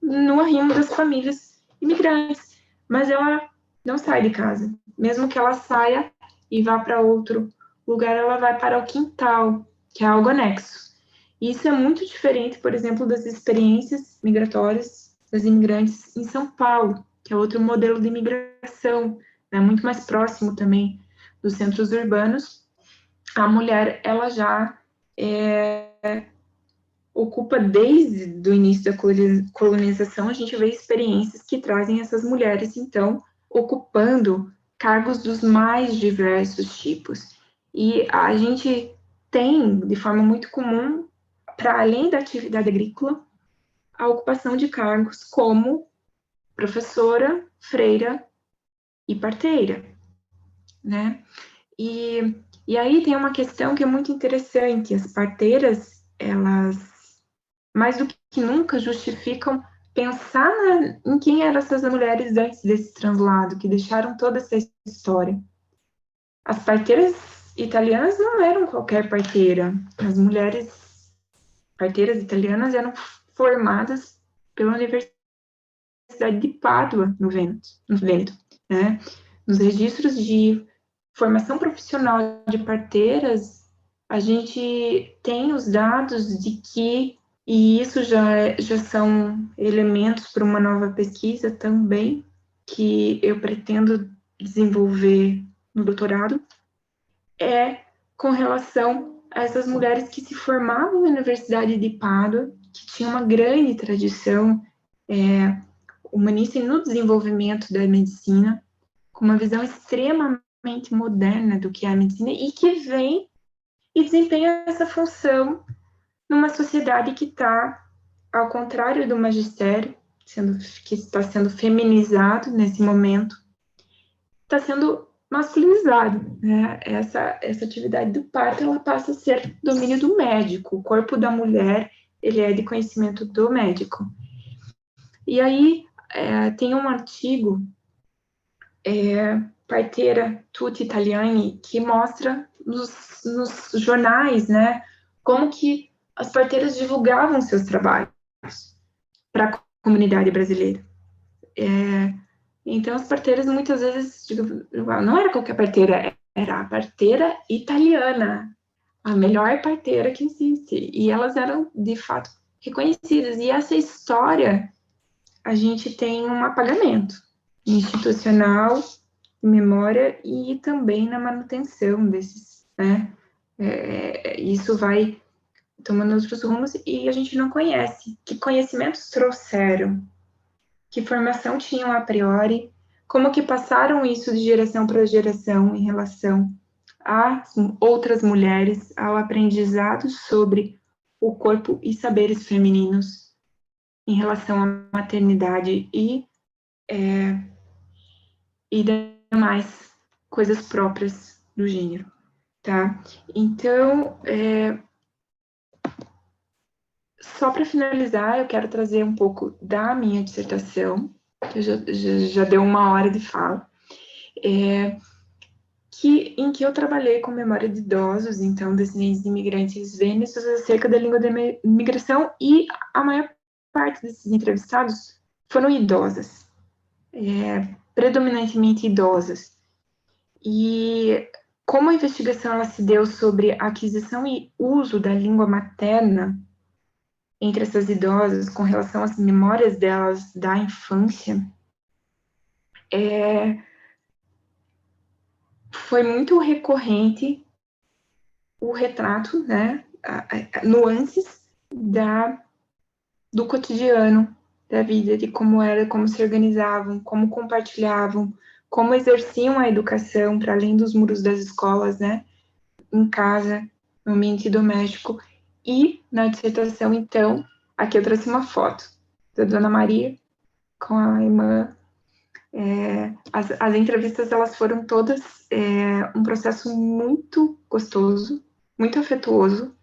no arrimo das famílias imigrantes, mas ela não sai de casa. Mesmo que ela saia e vá para outro lugar, ela vai para o quintal, que é algo anexo. E isso é muito diferente, por exemplo, das experiências migratórias das imigrantes em São Paulo, que é outro modelo de imigração, né, muito mais próximo também dos centros urbanos. A mulher, ela já ocupa desde o início da colonização, a gente vê experiências que trazem essas mulheres, então, ocupando cargos dos mais diversos tipos. E a gente tem, de forma muito comum, para além da atividade agrícola, a ocupação de cargos como professora, freira e parteira, né? E aí tem uma questão que é muito interessante, as parteiras, elas, mais do que nunca, justificam pensar em quem eram essas mulheres antes desse translado, que deixaram toda essa história. As parteiras italianas não eram qualquer parteira, as mulheres parteiras italianas eram formadas pela Universidade de Pádua, no Vêneto, né? Nos registros de formação profissional de parteiras, a gente tem os dados de que, e isso já são elementos para uma nova pesquisa também, que eu pretendo desenvolver no doutorado, é com relação a essas mulheres que se formavam na Universidade de Pádua, que tinha uma grande tradição humanista no desenvolvimento da medicina, com uma visão extremamente moderna do que é a medicina e que vem e desempenha essa função numa sociedade que está, ao contrário do magistério, que está sendo feminizado nesse momento, está sendo masculinizado, né? Essa atividade do parto, ela passa a ser domínio do médico. O corpo da mulher, ele é de conhecimento do médico. E aí, tem um artigo, Parteira Tutti Italiani, que mostra nos jornais, né, como que as parteiras divulgavam seus trabalhos para a comunidade brasileira. Então, as parteiras, muitas vezes, não era qualquer parteira, era a parteira italiana, a melhor parteira que existe. E elas eram, de fato, reconhecidas. E essa história, a gente tem um apagamento institucional, de memória, e também na manutenção desses, né? Isso vai tomando outros rumos e a gente não conhece. Que conhecimentos trouxeram? Que formação tinham a priori, como que passaram isso de geração para geração em relação a outras mulheres, ao aprendizado sobre o corpo e saberes femininos em relação à maternidade e demais coisas próprias do gênero, tá? Então, só para finalizar, eu quero trazer um pouco da minha dissertação, que já deu 1 hora de fala, em que eu trabalhei com memória de idosos, então, descendentes de imigrantes vênetos, acerca da língua da imigração, e a maior parte desses entrevistados foram idosas. predominantemente idosas. E como a investigação ela se deu sobre a aquisição e uso da língua materna entre essas idosas com relação às memórias delas da infância, foi muito recorrente o retrato, né, nuances do cotidiano da vida, de como era, como se organizavam, como compartilhavam, como exerciam a educação para além dos muros das escolas, né, em casa, no ambiente doméstico. E na dissertação, então, aqui eu trouxe uma foto da Dona Maria com a irmã. As entrevistas, elas foram todas um processo muito gostoso, muito afetuoso,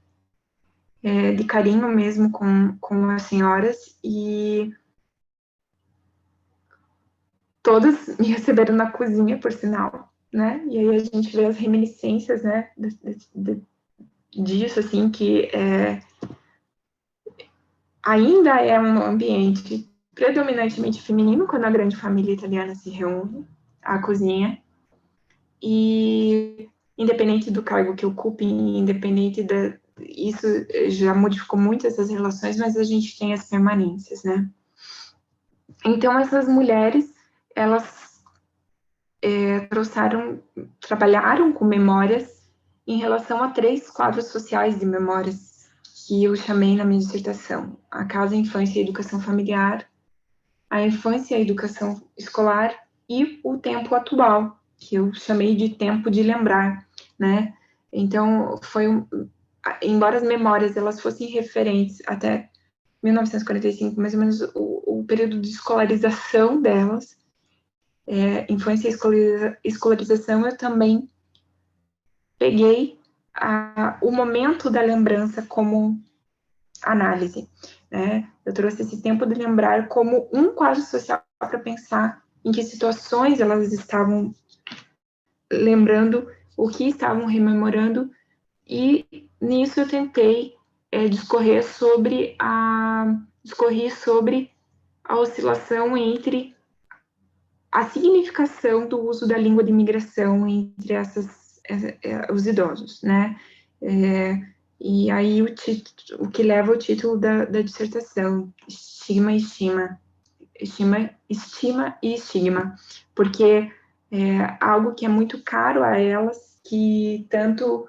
de carinho mesmo com as senhoras, e todas me receberam na cozinha, por sinal, né? E aí a gente vê as reminiscências, né, disso, assim, que ainda é um ambiente predominantemente feminino quando a grande família italiana se reúne à cozinha, e independente do cargo que ocupem, independente isso já modificou muito essas relações, mas a gente tem as permanências, né? Então, essas mulheres, elas trabalharam com memórias em relação a 3 quadros sociais de memórias que eu chamei na minha dissertação: a casa, a infância e a educação familiar, a infância e a educação escolar e o tempo atual, que eu chamei de tempo de lembrar, né? Então, embora as memórias elas fossem referentes até 1945, mais ou menos o período de escolarização delas, infância e escolarização, eu também peguei o momento da lembrança como análise, né? Eu trouxe esse tempo de lembrar como um quadro social para pensar em que situações elas estavam lembrando, o que estavam rememorando, e nisso eu tentei discorrer sobre a oscilação entre a significação do uso da língua de imigração entre os idosos, né? E aí o que leva o título da dissertação, estima e estigma, porque algo que é muito caro a elas, que tanto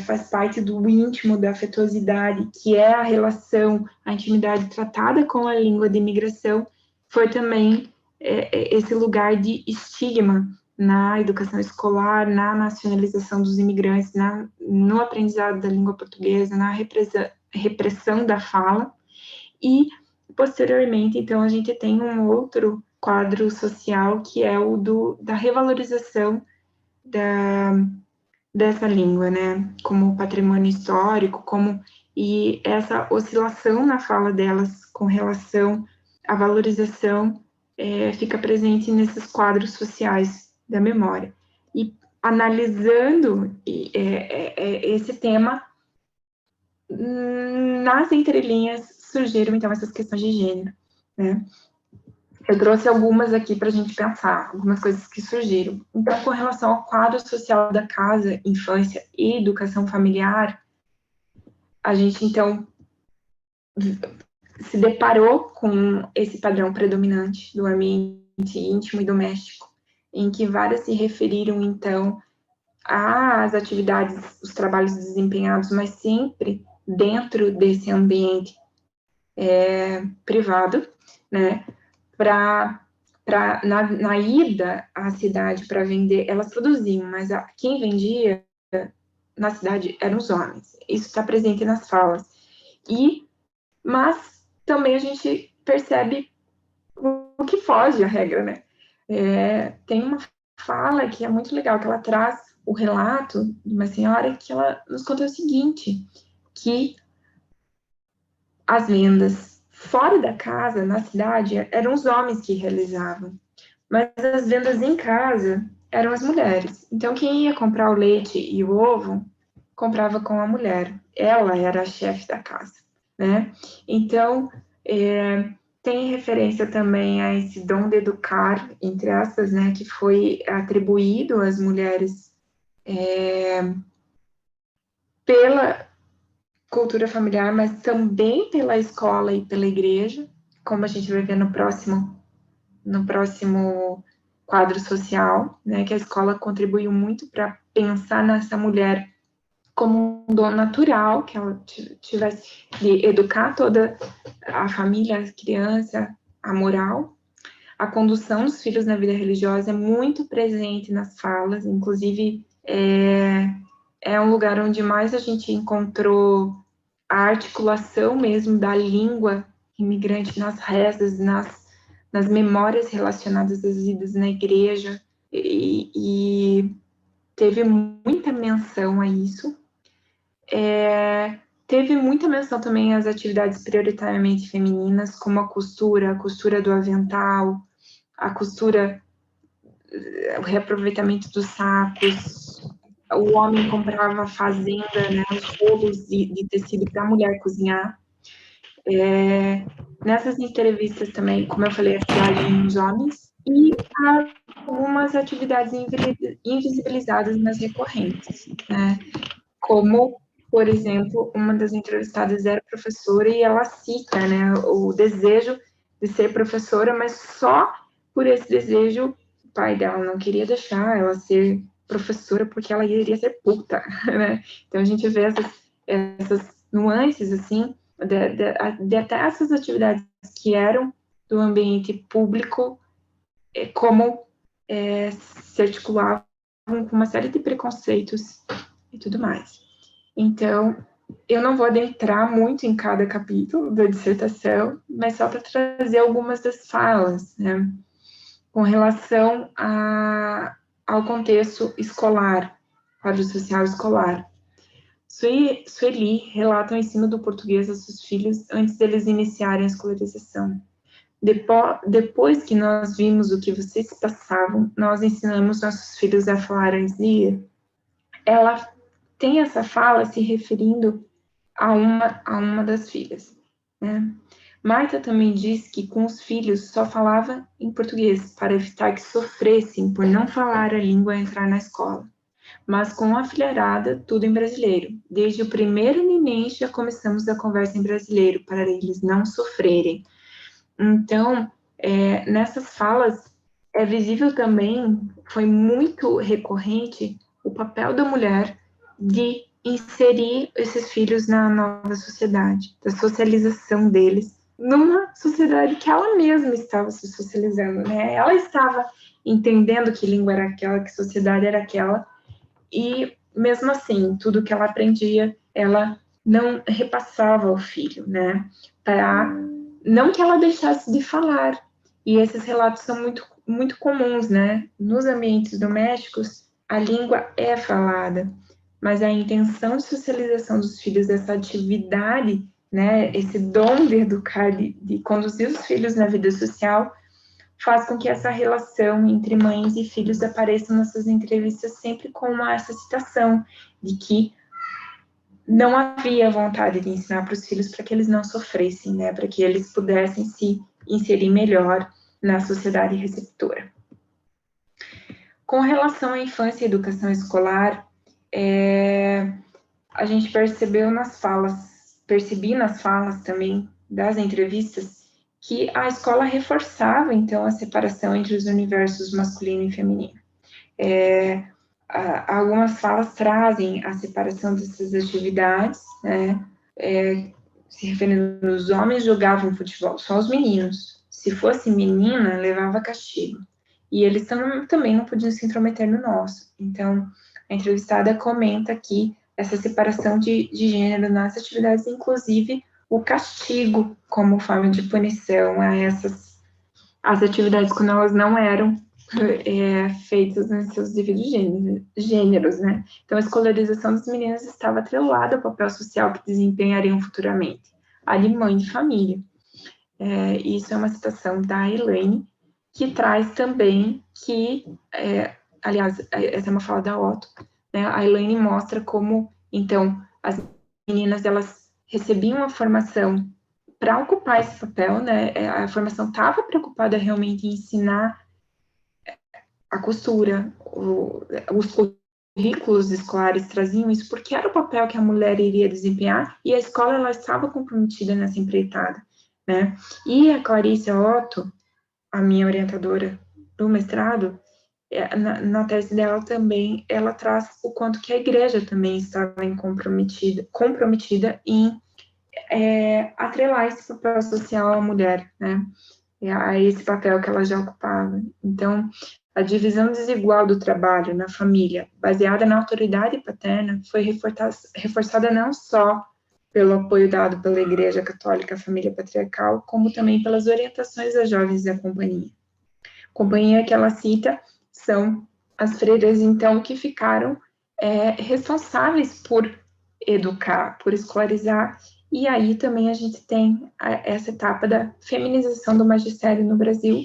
faz parte do íntimo, da afetuosidade, que é a relação, a intimidade tratada com a língua de imigração, foi também esse lugar de estigma na educação escolar, na nacionalização dos imigrantes, no aprendizado da língua portuguesa, na repressão da fala. E, posteriormente, então, a gente tem um outro quadro social, que é o da revalorização dessa língua, né, como patrimônio histórico, e essa oscilação na fala delas com relação à valorização fica presente nesses quadros sociais da memória. E analisando esse tema, nas entrelinhas surgiram, então, essas questões de gênero, né? Eu trouxe algumas aqui para a gente pensar, algumas coisas que surgiram. Então, com relação ao quadro social da casa, infância e educação familiar, a gente, então, se deparou com esse padrão predominante do ambiente íntimo e doméstico, em que várias se referiram, então, às atividades, os trabalhos desempenhados, mas sempre dentro desse ambiente privado, né? Na ida à cidade para vender, elas produziam, mas quem vendia na cidade eram os homens. Isso está presente nas falas. Mas também a gente percebe o que foge à regra, né? Tem uma fala que é muito legal, que ela traz o relato de uma senhora que ela nos conta o seguinte, que as vendas fora da casa, na cidade, eram os homens que realizavam, mas as vendas em casa eram as mulheres. Então, quem ia comprar o leite e o ovo, comprava com a mulher. Ela era a chefe da casa, né? Então, tem referência também a esse dom de educar, entre aspas, né, que foi atribuído às mulheres pela cultura familiar, mas também pela escola e pela igreja, como a gente vai ver no próximo quadro social, né, que a escola contribuiu muito para pensar nessa mulher como um dom natural, que ela tivesse de educar toda a família, a criança, a moral. A condução dos filhos na vida religiosa é muito presente nas falas, inclusive é um lugar onde mais a gente encontrou a articulação mesmo da língua imigrante nas rezas, nas memórias relacionadas às vidas na igreja, e teve muita menção a isso. Teve muita menção também às atividades prioritariamente femininas, como a costura do avental, a costura, o reaproveitamento dos sacos. O homem comprava fazenda, né, os rolos de tecido para a mulher cozinhar. Nessas entrevistas também, como eu falei, a cidade dos homens, e algumas atividades invisibilizadas, mas recorrentes, né? Como, por exemplo, uma das entrevistadas era professora e ela cita, né, o desejo de ser professora, mas só por esse desejo o pai dela não queria deixar ela ser professora porque ela iria ser puta, né? Então a gente vê essas nuances, assim, de até essas atividades que eram do ambiente público, como se articulavam com uma série de preconceitos e tudo mais. Então, eu não vou adentrar muito em cada capítulo da dissertação, mas só para trazer algumas das falas, né, com relação ao contexto escolar, quadro social escolar. Sueli relata o ensino do português aos seus filhos antes deles iniciarem a escolarização. Depois que nós vimos o que vocês passavam, nós ensinamos nossos filhos a falar ansia. Ela tem essa fala se referindo a uma das filhas, né? Marta também diz que com os filhos só falava em português para evitar que sofressem por não falar a língua e entrar na escola. Mas com a filharada, tudo em brasileiro. Desde o primeiro neném já começamos a conversa em brasileiro, para eles não sofrerem. Então, nessas falas, é visível também, foi muito recorrente, o papel da mulher de inserir esses filhos na nova sociedade, da socialização deles, numa sociedade que ela mesma estava se socializando, né? Ela estava entendendo que língua era aquela, que sociedade era aquela, e mesmo assim, tudo que ela aprendia, ela não repassava ao filho, né? Não que ela deixasse de falar, e esses relatos são muito, muito comuns, né? Nos ambientes domésticos, a língua é falada, mas a intenção de socialização dos filhos, essa atividade, né? Esse dom de educar, de conduzir os filhos na vida social, faz com que essa relação entre mães e filhos apareça nessas entrevistas sempre com essa citação de que não havia vontade de ensinar para os filhos para que eles não sofressem, né, para que eles pudessem se inserir melhor na sociedade receptora. Com relação à infância e educação escolar, a gente percebi nas falas também das entrevistas, que a escola reforçava, então, a separação entre os universos masculino e feminino. Algumas falas trazem a separação dessas atividades, né? Se referindo, os homens jogavam futebol, só os meninos. Se fosse menina, levava castigo. E eles também não podiam se intrometer no nosso. Então, a entrevistada comenta que essa separação de gênero nas atividades, inclusive o castigo como forma de punição a as atividades quando elas não eram feitas nos seus devidos gêneros, né? Então, a escolarização das meninas estava atrelada ao papel social que desempenhariam futuramente, a de mãe de família. Isso é uma citação da Elaine, que traz também que, aliás, essa é uma fala da Otto, né? A Elaine mostra como, então, as meninas, elas recebiam a formação para ocupar esse papel, né, a formação estava preocupada realmente em ensinar a costura, os currículos escolares traziam isso, porque era o papel que a mulher iria desempenhar, e a escola ela estava comprometida nessa empreitada, né? E a Clarice Otto, a minha orientadora do mestrado, na tese dela também, ela traz o quanto que a igreja também estava comprometida em atrelar esse papel social à mulher, né? A esse papel que ela já ocupava. Então, a divisão desigual do trabalho na família, baseada na autoridade paterna, foi reforçada não só pelo apoio dado pela Igreja Católica à família patriarcal, como também pelas orientações das jovens da companhia. Companhia que ela cita são as freiras, então, que ficaram responsáveis por educar, por escolarizar, e aí também a gente tem essa etapa da feminização do magistério no Brasil,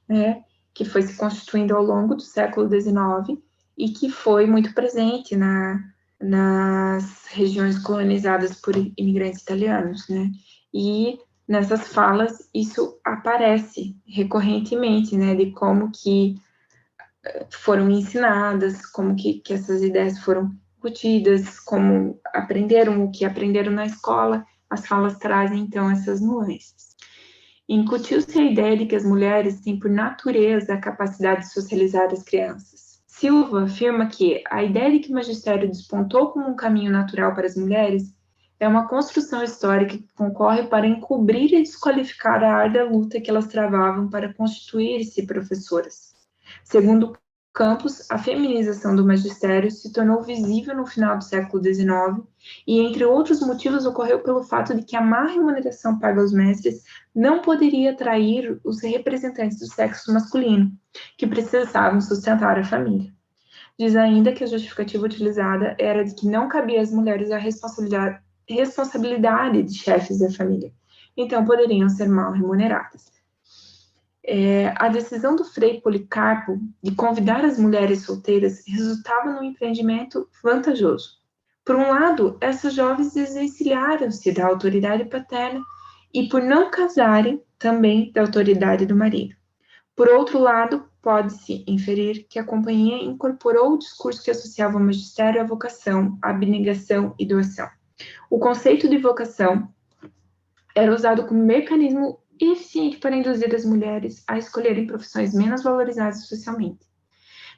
né, que foi se constituindo ao longo do século XIX e que foi muito presente nas regiões colonizadas por imigrantes italianos, né, e nessas falas isso aparece recorrentemente, né, de como que foram ensinadas, como que essas ideias foram discutidas, como aprenderam o que aprenderam na escola, as falas trazem, então, essas nuances. Incutiu-se a ideia de que as mulheres têm, por natureza, a capacidade de socializar as crianças. Silva afirma que a ideia de que o magistério despontou como um caminho natural para as mulheres é uma construção histórica que concorre para encobrir e desqualificar a árdua luta que elas travavam para constituir-se professoras. Segundo Campos, a feminização do magistério se tornou visível no final do século XIX e, entre outros motivos, ocorreu pelo fato de que a má remuneração paga aos mestres não poderia atrair os representantes do sexo masculino, que precisavam sustentar a família. Diz ainda que a justificativa utilizada era de que não cabia às mulheres a responsabilidade de chefes da família, então poderiam ser mal remuneradas. A decisão do Frei Policarpo de convidar as mulheres solteiras resultava num empreendimento vantajoso. Por um lado, essas jovens desvencilharam-se da autoridade paterna e, por não casarem, também da autoridade do marido. Por outro lado, pode-se inferir que a companhia incorporou o discurso que associava o magistério à vocação, à abnegação e doação. O conceito de vocação era usado como mecanismo eficiente para induzir as mulheres a escolherem profissões menos valorizadas socialmente.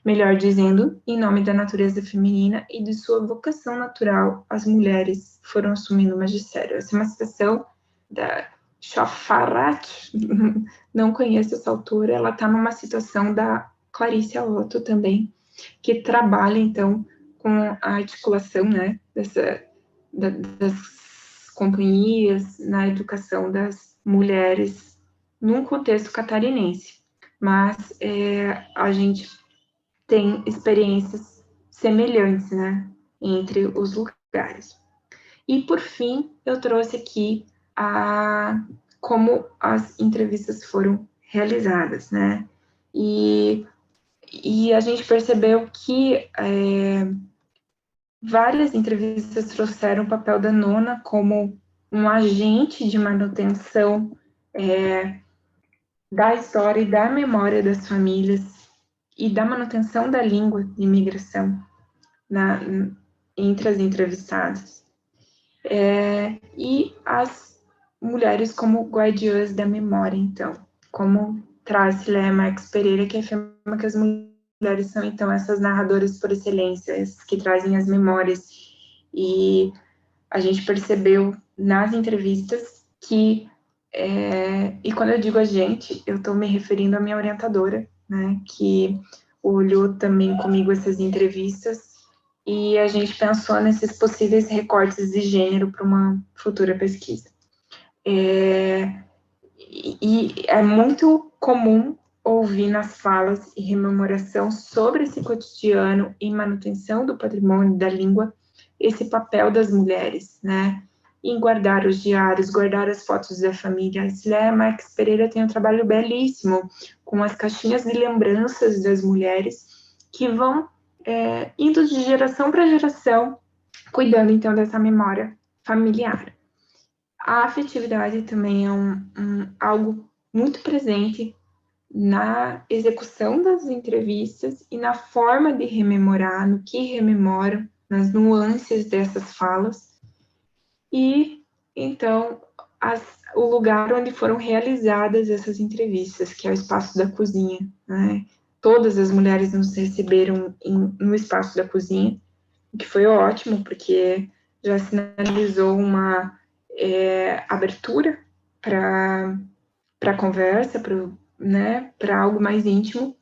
Melhor dizendo, em nome da natureza feminina e de sua vocação natural, as mulheres foram assumindo o magistério. Essa é uma citação da Chafarat, não conheço essa autora, ela está numa citação da Clarice Otto também, que trabalha, então, com a articulação, né, das companhias na educação das mulheres num contexto catarinense, mas a gente tem experiências semelhantes, né, entre os lugares. E, por fim, eu trouxe aqui como as entrevistas foram realizadas, né, e a gente percebeu que várias entrevistas trouxeram o papel da nona como um agente de manutenção da história e da memória das famílias e da manutenção da língua de imigração entre as entrevistadas. E as mulheres como guardiãs da memória, então, como traz Léa Marques Pereira, que afirma que as mulheres são, então, essas narradoras por excelência, que trazem as memórias. E a gente percebeu nas entrevistas que, e quando eu digo a gente, eu estou me referindo à minha orientadora, né, que olhou também comigo essas entrevistas, e a gente pensou nesses possíveis recortes de gênero para uma futura pesquisa. E é muito comum ouvir nas falas e rememoração sobre esse cotidiano e manutenção do patrimônio da língua, esse papel das mulheres, né, em guardar os diários, guardar as fotos da família. A Léa Marques Pereira tem um trabalho belíssimo com as caixinhas de lembranças das mulheres que vão indo de geração para geração, cuidando, então, dessa memória familiar. A afetividade também é algo muito presente na execução das entrevistas e na forma de rememorar, no que rememoram, nas nuances dessas falas. E, então, o lugar onde foram realizadas essas entrevistas, que é o espaço da cozinha, né? Todas as mulheres nos receberam no espaço da cozinha, o que foi ótimo, porque já sinalizou uma abertura para a conversa, para algo mais íntimo,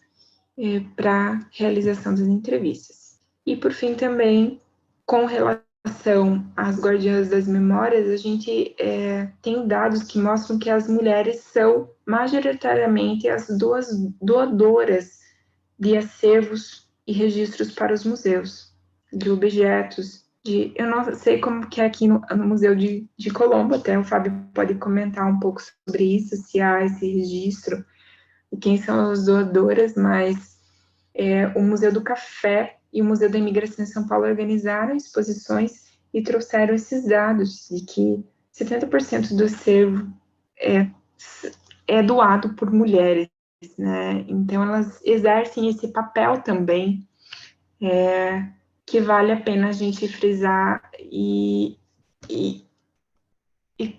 para a realização das entrevistas. E, por fim, também, com relação às guardiãs das memórias, a gente tem dados que mostram que as mulheres são, majoritariamente, as doadoras de acervos e registros para os museus, de objetos, eu não sei como que é aqui no Museu de Colombo, até o Fábio pode comentar um pouco sobre isso, se há esse registro, e quem são as doadoras, mas o Museu do Café e o Museu da Imigração em São Paulo organizaram exposições e trouxeram esses dados de que 70% do acervo é doado por mulheres, né? Então, elas exercem esse papel também, que vale a pena a gente frisar e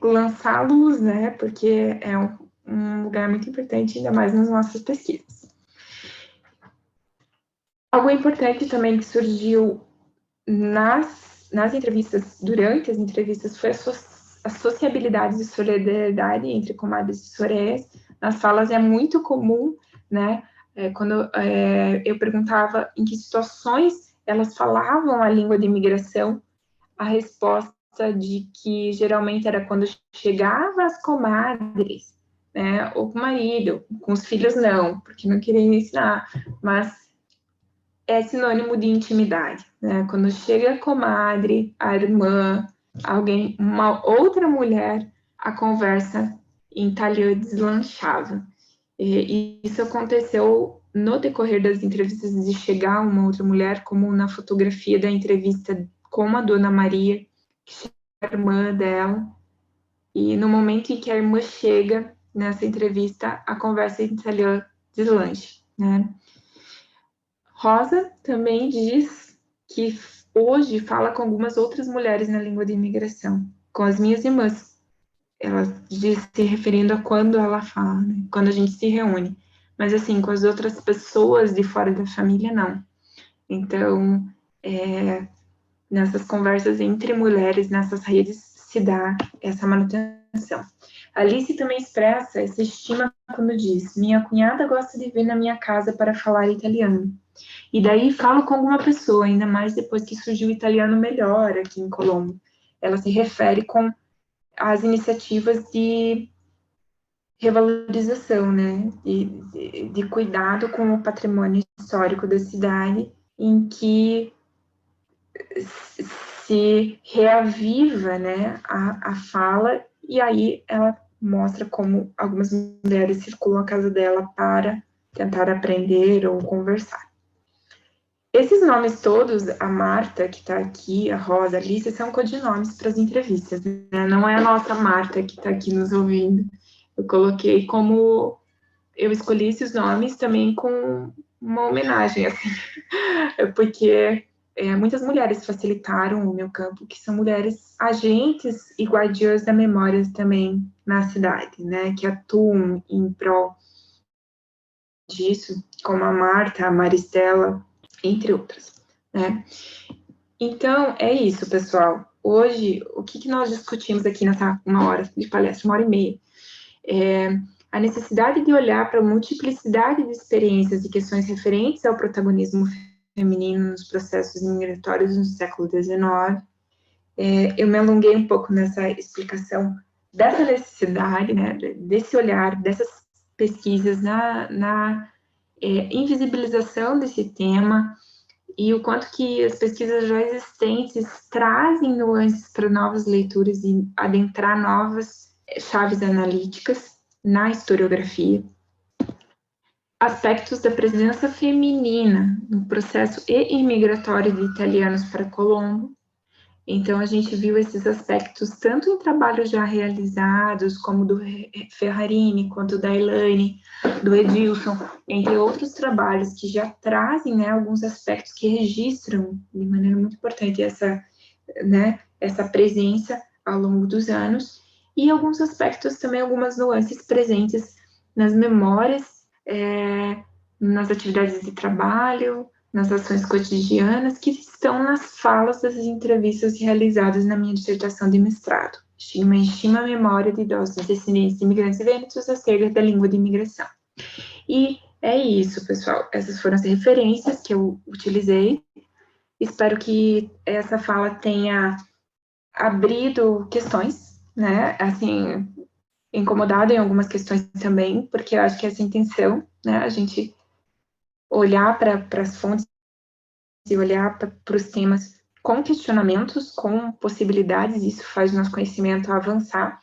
lançar a luz, né? Porque é um lugar muito importante, ainda mais nas nossas pesquisas. Algo importante também que surgiu nas entrevistas, durante as entrevistas, foi a sociabilidade e solidariedade entre comadres e soreias. Nas falas é muito comum, né? Quando eu perguntava em que situações elas falavam a língua de imigração, a resposta de que geralmente era quando chegava as comadres, né? Ou com o marido, com os filhos não, porque não queriam ensinar, mas é sinônimo de intimidade, né? Quando chega a comadre, a irmã, alguém, uma outra mulher, a conversa em italiano deslanchava. E isso aconteceu no decorrer das entrevistas de chegar uma outra mulher, como na fotografia da entrevista com a Dona Maria, que é a irmã dela, e no momento em que a irmã chega nessa entrevista, a conversa em italiano deslancha, né? Rosa também diz que hoje fala com algumas outras mulheres na língua de imigração, com as minhas irmãs. Ela diz se referindo a quando ela fala, né? Quando a gente se reúne. Mas, assim, com as outras pessoas de fora da família, não. Então, nessas conversas entre mulheres, nessas redes, se dá essa manutenção. A Alice também expressa essa estima quando diz: minha cunhada gosta de vir na minha casa para falar italiano. E daí falo com alguma pessoa, ainda mais depois que surgiu o italiano melhor aqui em Colombo. Ela se refere com as iniciativas de revalorização, né, de cuidado com o patrimônio histórico da cidade, em que se reaviva, né, a fala, e aí ela mostra como algumas mulheres circulam a casa dela para tentar aprender ou conversar. Esses nomes todos, a Marta, que está aqui, a Rosa, a Alice, são codinomes para as entrevistas, né? Não é a nossa Marta que está aqui nos ouvindo. Eu coloquei como... Eu escolhi esses nomes também com uma homenagem, assim, porque muitas mulheres facilitaram o meu campo, que são mulheres agentes e guardiãs da memória também na cidade, né? Que atuam em prol disso, como a Marta, a Maristela, entre outras, né? Então, é isso, pessoal. Hoje, o que nós discutimos aqui nessa 1 hora de palestra, 1h30, a necessidade de olhar para a multiplicidade de experiências e questões referentes ao protagonismo feminino nos processos migratórios no século XIX. Eu me alonguei um pouco nessa explicação dessa necessidade, né, desse olhar, dessas pesquisas na invisibilização desse tema, e o quanto que as pesquisas já existentes trazem nuances para novas leituras e adentrar novas chaves analíticas na historiografia. Aspectos da presença feminina no processo imigratório de italianos para Colombo, Então, a gente viu esses aspectos tanto em trabalhos já realizados, como do Ferrarini, quanto da Elaine, do Edilson, entre outros trabalhos que já trazem, né, alguns aspectos que registram de maneira muito importante essa, né, essa presença ao longo dos anos, e alguns aspectos também, algumas nuances presentes nas memórias, nas atividades de trabalho, nas ações cotidianas, que estão nas falas das entrevistas realizadas na minha dissertação de mestrado. Estima e memória de idosos descendentes de imigrantes vênetos acerca da língua de imigração. E é isso, pessoal. Essas foram as referências que eu utilizei. Espero que essa fala tenha abrido questões, né? Assim, incomodado em algumas questões também, porque eu acho que essa intenção, né? A gente olhar para as fontes e olhar para os temas com questionamentos, com possibilidades, isso faz o nosso conhecimento avançar.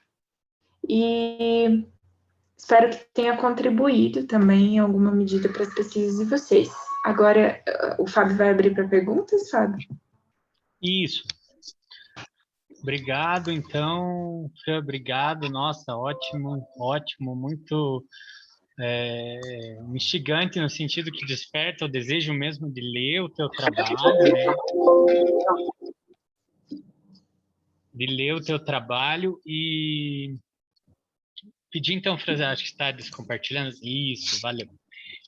E espero que tenha contribuído também em alguma medida para as pesquisas de vocês. Agora, o Fábio vai abrir para perguntas, Fábio? Isso. Obrigado, então, Fran, obrigado. Nossa, ótimo, ótimo, muito instigante no sentido que desperta o desejo mesmo de ler o teu trabalho, né? De ler o teu trabalho e pedir, então, Fran, acho que está descompartilhando. Isso, valeu.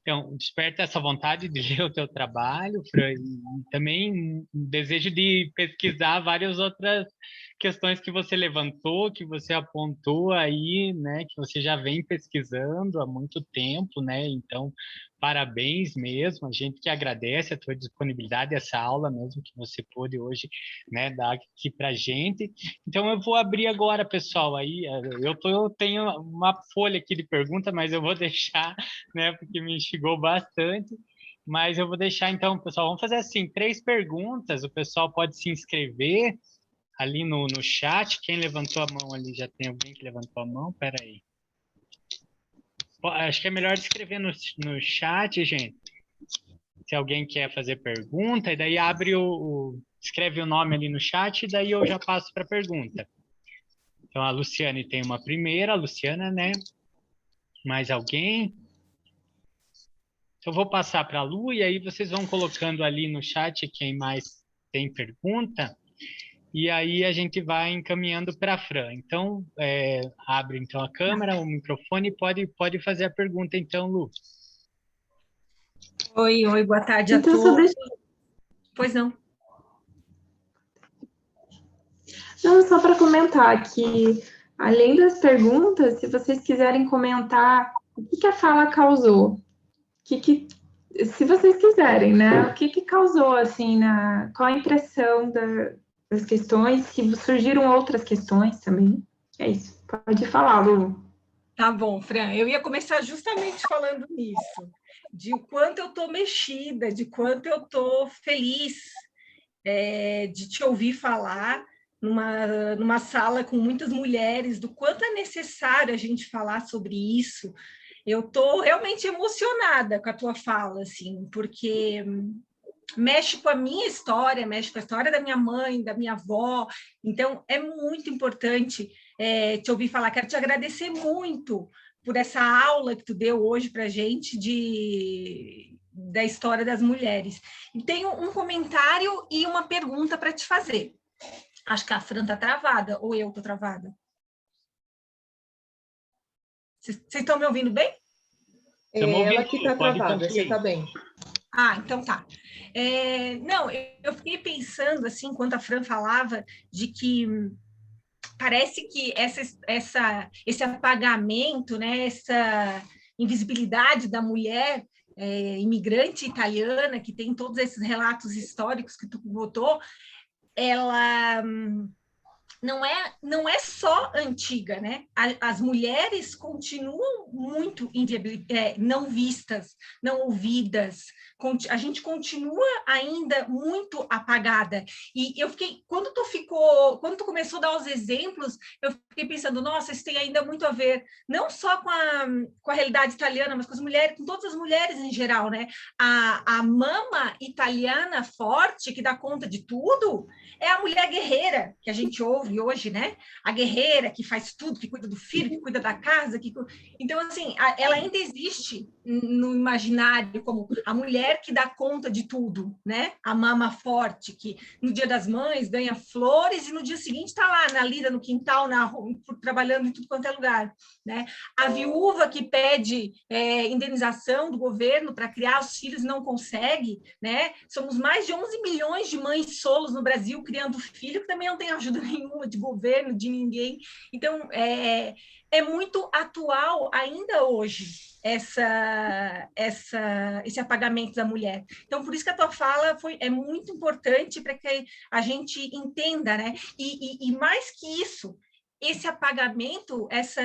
Então, desperta essa vontade de ler o teu trabalho, Fran, e também um desejo de pesquisar várias outras questões que você levantou, que você apontou aí, né, que você já vem pesquisando há muito tempo, né, então, parabéns mesmo, a gente que agradece a tua disponibilidade, essa aula mesmo que você pôde hoje, né, dar aqui pra gente. Então, eu vou abrir agora, pessoal, aí, eu tenho uma folha aqui de pergunta, mas eu vou deixar, né, porque me instigou bastante, mas eu vou deixar então, pessoal, vamos fazer assim, 3 perguntas, o pessoal pode se inscrever ali no chat. Quem levantou a mão ali? Já tem alguém que levantou a mão? Espera aí. Acho que é melhor escrever no chat, gente. Se alguém quer fazer pergunta, e daí abre escreve o nome ali no chat, e daí eu já passo para a pergunta. Então, a Luciane tem uma primeira, a Luciana, né? Mais alguém? Eu vou passar para a Lu, e aí vocês vão colocando ali no chat quem mais tem pergunta. E aí a gente vai encaminhando para a Fran. Então, abre então a câmera, o microfone e pode fazer a pergunta então, Lu. Oi, boa tarde a Então, só todos. deixa... Pois não. Não, só para comentar que, além das perguntas, se vocês quiserem comentar o que a fala causou, se vocês quiserem, né? O que causou, assim, qual a impressão das questões, se surgiram outras questões também. É isso. Pode falar, Lu. Tá bom, Fran. Eu ia começar justamente falando nisso, de o quanto eu estou mexida, de quanto eu estou feliz de te ouvir falar numa sala com muitas mulheres, do quanto é necessário a gente falar sobre isso. Eu estou realmente emocionada com a tua fala, assim, porque mexe com a minha história, mexe com a história da minha mãe, da minha avó. Então, é muito importante te ouvir falar. Quero te agradecer muito por essa aula que tu deu hoje para a gente da história das mulheres. E tenho um comentário e uma pergunta para te fazer. Acho que a Fran está travada, ou eu estou travada? Vocês estão me ouvindo bem? Ela que está travada, você está bem. Ah, então tá. Não, eu fiquei pensando, assim, enquanto a Fran falava, de que parece que esse apagamento, né, essa invisibilidade da mulher imigrante italiana, que tem todos esses relatos históricos que tu botou, ela não é só antiga, né? As mulheres continuam muito não vistas, não ouvidas, a gente continua ainda muito apagada. E eu fiquei, quando tu começou a dar os exemplos, eu fiquei pensando, nossa, isso tem ainda muito a ver, não só com a realidade italiana, mas com as mulheres, com todas as mulheres em geral, né? A mama italiana forte, que dá conta de tudo, é a mulher guerreira, que a gente ouve hoje, né? A guerreira que faz tudo, que cuida do filho, que cuida da casa. Então, assim, ela ainda existe no imaginário como a mulher que dá conta de tudo, né? A mama forte, que no Dia das Mães ganha flores e no dia seguinte está lá na lida, no quintal, trabalhando em tudo quanto é lugar, né? A viúva que pede indenização do governo para criar os filhos e não consegue, né? Somos mais de 11 milhões de mães solos no Brasil criando filho, que também não tem ajuda nenhuma de governo, de ninguém. Então, é muito atual ainda hoje esse apagamento da mulher. Então, por isso que a tua fala é muito importante para que a gente entenda, né? E mais que isso, esse apagamento, essa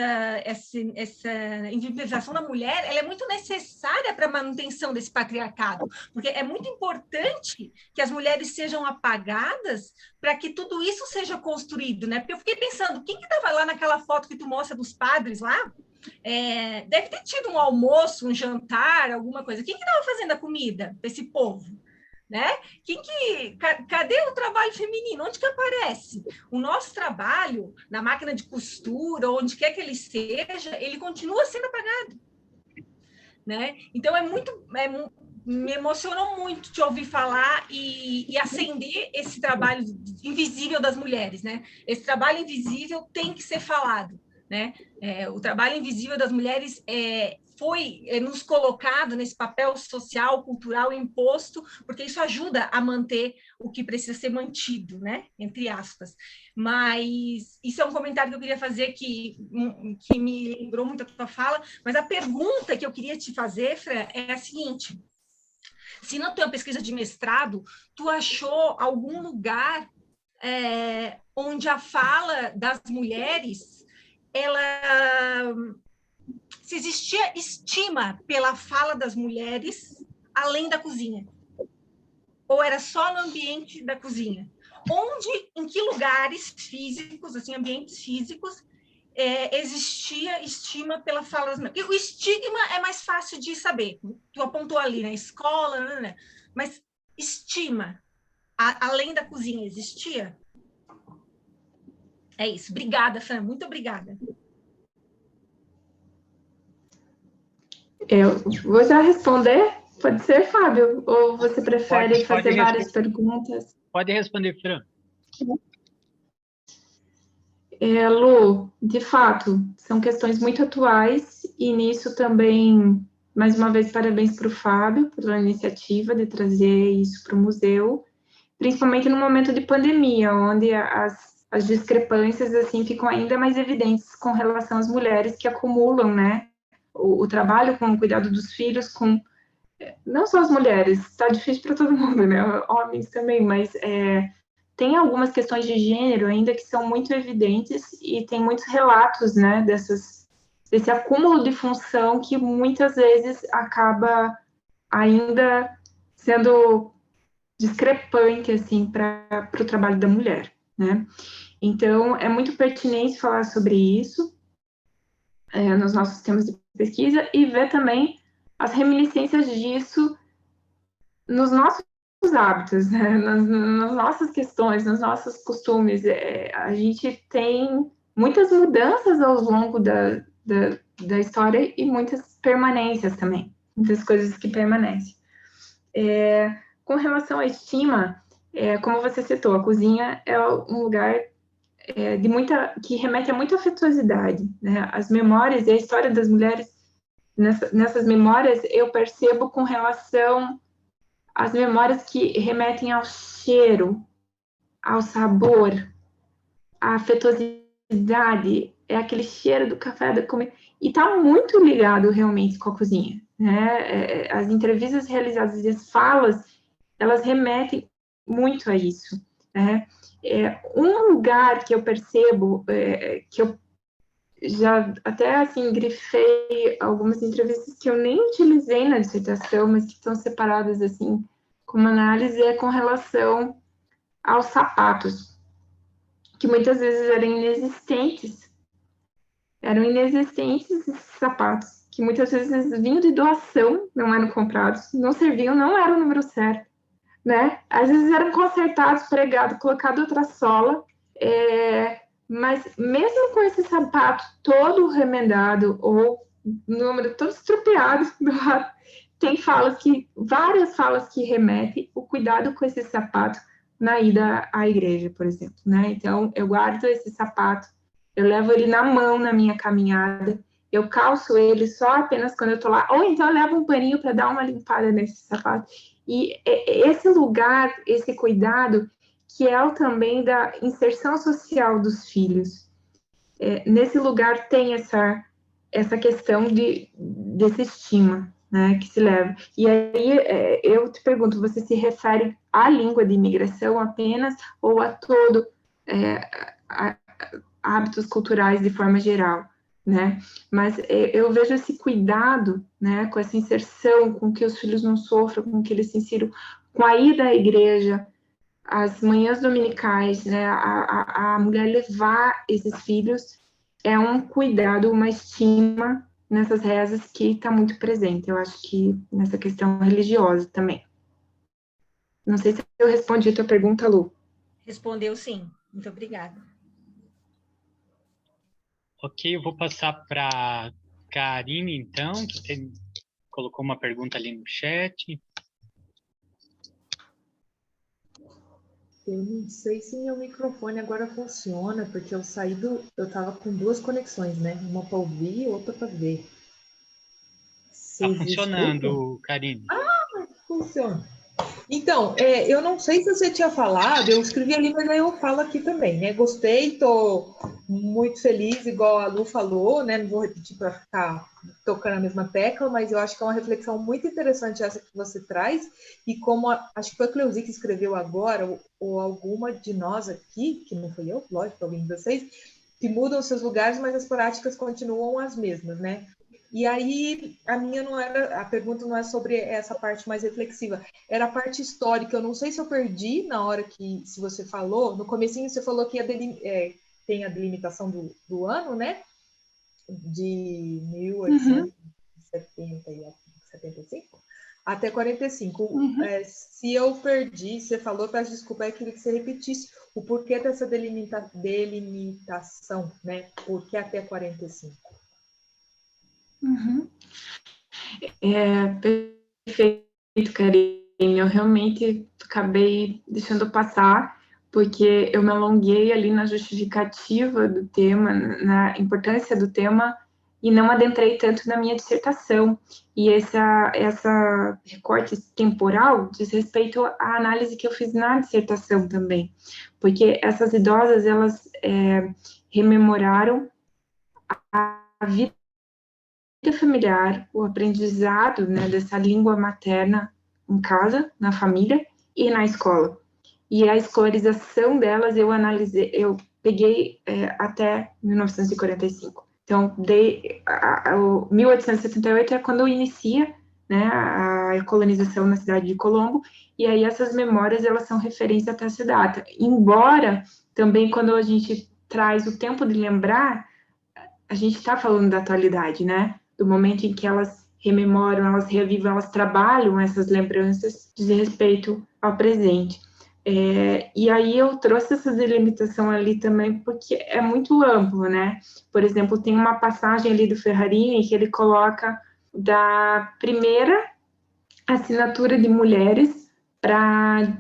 invisibilização da mulher, ela é muito necessária para a manutenção desse patriarcado, porque é muito importante que as mulheres sejam apagadas para que tudo isso seja construído, né? Porque eu fiquei pensando, quem que estava lá naquela foto que tu mostra dos padres lá? Deve ter tido um almoço, um jantar, alguma coisa. Quem que estava fazendo a comida para esse povo? Né? Cadê o trabalho feminino? Onde que aparece? O nosso trabalho na máquina de costura, onde quer que ele seja, ele continua sendo apagado, né? Então me emocionou muito te ouvir falar e acender esse trabalho invisível das mulheres, né? Esse trabalho invisível tem que ser falado, né? O trabalho invisível das mulheres foi nos colocado nesse papel social, cultural imposto, porque isso ajuda a manter o que precisa ser mantido, né? Entre aspas. Mas isso é um comentário que eu queria fazer que me lembrou muito a tua fala, mas a pergunta que eu queria te fazer, Fran, é a seguinte: se na tua pesquisa de mestrado, tu achou algum lugar onde a fala das mulheres, se existia estima pela fala das mulheres além da cozinha? Ou era só no ambiente da cozinha? Em que lugares físicos, assim, ambientes físicos, existia estima pela fala das mulheres? Porque o estigma é mais fácil de saber. Tu apontou ali, na escola, né? Mas estima, além da cozinha, existia? É isso. Obrigada, Fran. Muito obrigada. Eu vou já responder? Pode ser, Fábio? Ou você prefere fazer várias perguntas? Pode responder, Fran. Lu, de fato, são questões muito atuais e nisso também, mais uma vez, parabéns para o Fábio pela iniciativa de trazer isso para o museu, principalmente no momento de pandemia, onde as discrepâncias assim ficam ainda mais evidentes com relação às mulheres que acumulam, né, o trabalho com o cuidado dos filhos, com não só as mulheres, está difícil para todo mundo, né, homens também, mas tem algumas questões de gênero ainda que são muito evidentes e tem muitos relatos, né, desse acúmulo de função que muitas vezes acaba ainda sendo discrepante, assim, para o trabalho da mulher, né. Então, é muito pertinente falar sobre isso nos nossos temas de pesquisa e ver também as reminiscências disso nos nossos hábitos, né? nas nossas questões, nos nossos costumes. A gente tem muitas mudanças ao longo da história e muitas permanências também, muitas coisas que permanecem. Com relação à estima, como você citou, a cozinha é um lugar que remete a muita afetuosidade, né? As memórias e a história das mulheres, nessas memórias, eu percebo com relação às memórias que remetem ao cheiro, ao sabor, à afetuosidade, é aquele cheiro do café, da comida, e está muito ligado realmente com a cozinha, né? As entrevistas realizadas e as falas, elas remetem muito a isso, né? Um lugar que eu percebo, que eu já até assim grifei algumas entrevistas que eu nem utilizei na dissertação, mas que estão separadas assim como análise, é com relação aos sapatos, que muitas vezes eram inexistentes esses sapatos, que muitas vezes vinham de doação, não eram comprados, não serviam, não era o número certo, né? Às vezes eram consertados, pregados, colocado outra sola, mas mesmo com esse sapato todo remendado ou número todo estrupiado, tem várias falas que remetem o cuidado com esse sapato na ida à igreja, por exemplo, né? Então, eu guardo esse sapato, eu levo ele na mão na minha caminhada, eu calço ele só apenas quando eu tô lá, ou então eu levo um paninho para dar uma limpada nesse sapato. E esse lugar, esse cuidado, que é o também da inserção social dos filhos. Nesse lugar tem essa questão desse estigma, né, que se leva. E aí eu te pergunto, você se refere à língua de imigração apenas ou a todo a hábitos culturais de forma geral, né? Mas eu vejo esse cuidado, né, com essa inserção, com que os filhos não sofram, com que eles se insiram, com a ida à igreja, as manhãs dominicais, né, a mulher levar esses filhos é um cuidado, uma estima nessas rezas que está muito presente. Eu acho que nessa questão religiosa também. Não sei se eu respondi a tua pergunta, Lu. Respondeu sim. Muito obrigada. Ok, eu vou passar para Karine, então, que colocou uma pergunta ali no chat. Eu não sei se meu microfone agora funciona, porque eu estava com duas conexões, né? Uma para ouvir e outra para ver. Está funcionando, Karine. Funciona. Então, eu não sei se você tinha falado, eu escrevi ali, mas aí eu falo aqui também, né? Gostei, estou muito feliz, igual a Lu falou, né? Não vou repetir para ficar tocando a mesma tecla, mas eu acho que é uma reflexão muito interessante essa que você traz, e como acho que foi a Cleusi que escreveu agora, ou alguma de nós aqui, que não fui eu, lógico, alguém de vocês, que mudam seus lugares, mas as práticas continuam as mesmas, né? E aí, a pergunta não é sobre essa parte mais reflexiva, era a parte histórica. Eu não sei se eu perdi na hora se você falou, no comecinho você falou que tem a delimitação do ano, né? De 1875 até 45. Se eu perdi, você falou, peço desculpa, eu queria que você repetisse o porquê dessa delimitação, né? Por que até 45? Perfeito, Karine. Eu realmente acabei deixando passar, porque eu me alonguei ali na justificativa do tema, na importância do tema, e não adentrei tanto na minha dissertação. E essa recorte temporal diz respeito à análise que eu fiz na dissertação também, porque essas idosas, elas rememoraram a vida familiar, o aprendizado, né, dessa língua materna em casa, na família e na escola. E a escolarização delas eu peguei até 1945. Então, 1878 é quando inicia, né, a colonização na cidade de Colombo, e aí essas memórias, elas são referência até essa data. Embora, também, quando a gente traz o tempo de lembrar, a gente está falando da atualidade, né? Do momento em que elas rememoram, elas revivem, elas trabalham essas lembranças de respeito ao presente. E aí eu trouxe essa delimitação ali também porque é muito amplo, né? Por exemplo, tem uma passagem ali do Ferrarini que ele coloca da primeira assinatura de mulheres para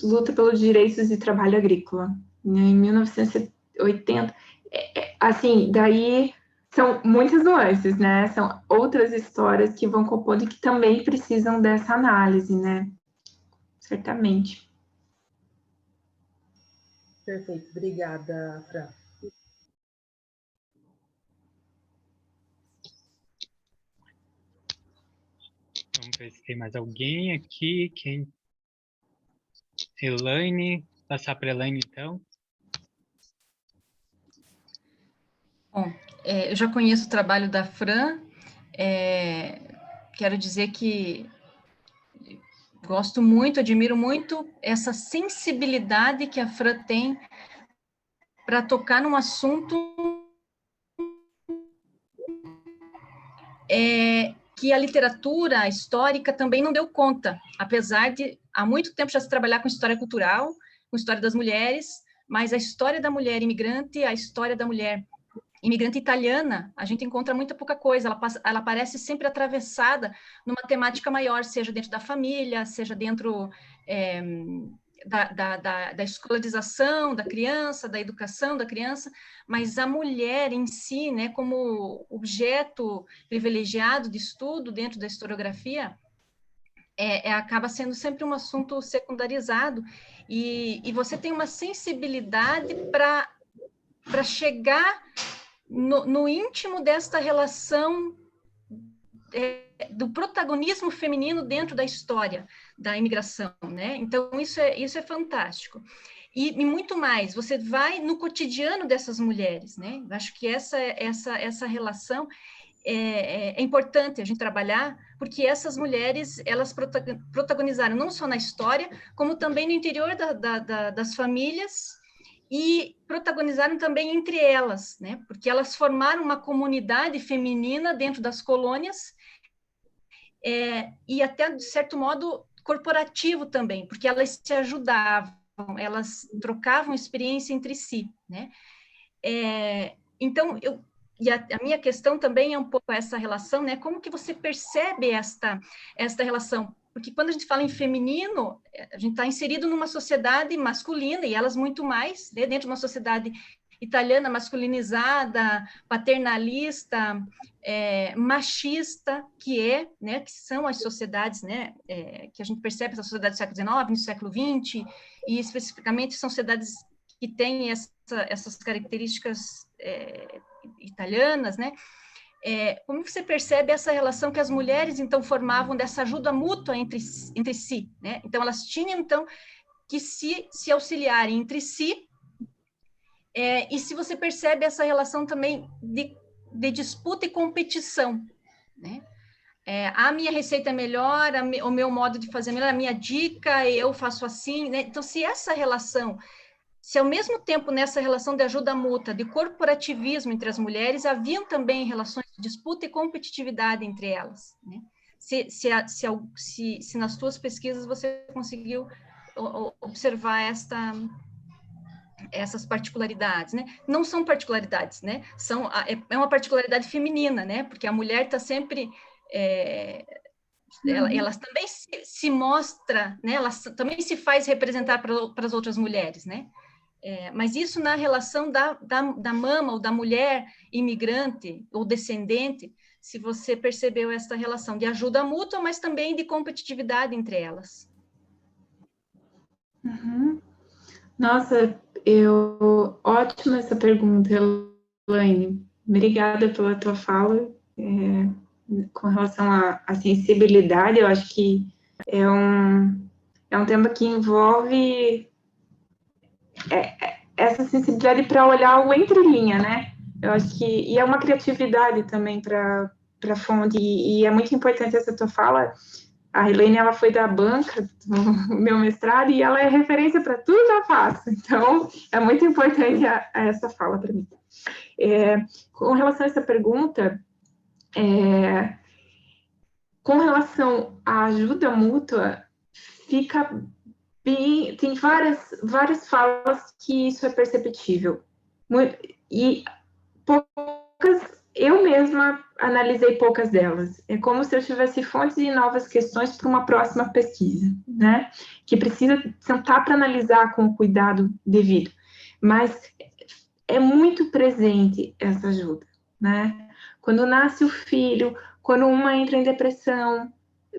luta pelos direitos de trabalho agrícola, né, em 1980. Assim, daí são muitas nuances, né? São outras histórias que vão compondo e que também precisam dessa análise, né? Certamente. Perfeito, obrigada, Fran. Vamos ver se tem mais alguém aqui. Elaine, passar para a Elaine, então. Bom, eu já conheço o trabalho da Fran, quero dizer que gosto muito, admiro muito essa sensibilidade que a Fran tem para tocar num assunto que a literatura histórica também não deu conta, apesar de há muito tempo já se trabalhar com história cultural, com história das mulheres, mas a história da mulher imigrante, a história da mulher imigrante italiana, a gente encontra muita pouca coisa, ela parece sempre atravessada numa temática maior, seja dentro da família, seja dentro da escolarização da criança, da educação da criança, mas a mulher em si, né, como objeto privilegiado de estudo dentro da historiografia, acaba sendo sempre um assunto secundarizado, e você tem uma sensibilidade para chegar no íntimo desta relação do protagonismo feminino dentro da história da imigração, né? Então, isso é fantástico. E muito mais, você vai no cotidiano dessas mulheres, né? Eu acho que essa relação é importante a gente trabalhar, porque essas mulheres, elas protagonizaram não só na história, como também no interior das famílias, e protagonizaram também entre elas, né? Porque elas formaram uma comunidade feminina dentro das colônias, e até, de certo modo, corporativo também, porque elas se ajudavam, elas trocavam experiência entre si, né? Então, a minha questão também é um pouco essa relação, né? Como que você percebe esta relação? Porque quando a gente fala em feminino, a gente está inserido numa sociedade masculina, e elas muito mais, né, dentro de uma sociedade italiana masculinizada, paternalista, machista, né, que são as sociedades, né, que a gente percebe essa sociedade do século XIX, no século XX, e especificamente são sociedades que têm essas características italianas, né? Como você percebe essa relação que as mulheres, então, formavam dessa ajuda mútua entre si, né? Então, elas tinham, então, que se auxiliarem entre si, e se você percebe essa relação também de disputa e competição, né? A minha receita é melhor, o meu modo de fazer é melhor, a minha dica, eu faço assim, né? Então, se ao mesmo tempo nessa relação de ajuda mútua, de corporativismo entre as mulheres, haviam também relações de disputa e competitividade entre elas, né? Se nas suas pesquisas você conseguiu observar essas particularidades, né? Não são particularidades, né? É uma particularidade feminina, né? Porque a mulher está sempre... ela também se mostra, né? Ela também se faz representar para as outras mulheres, né? Mas isso na relação da mama ou da mulher imigrante ou descendente, se você percebeu essa relação de ajuda mútua, mas também de competitividade entre elas. Uhum. Nossa, ótima essa pergunta, Elaine. Obrigada pela tua fala. Com relação à sensibilidade, eu acho que é um tema que envolve essa sensibilidade para olhar o entrelinha, né? Eu acho que e é uma criatividade também para fonte, e é muito importante essa tua fala. A Elaine, ela foi da banca do meu mestrado e ela é referência para tudo que eu faço, então é muito importante essa fala para mim. Com relação a essa pergunta, com relação à ajuda mútua, fica bem, tem várias falas que isso é perceptível. E poucas, eu mesma analisei poucas delas. É como se eu tivesse fontes de novas questões para uma próxima pesquisa, né? Que precisa sentar para analisar com o cuidado devido. Mas é muito presente essa ajuda, né? Quando nasce o filho, quando uma entra em depressão,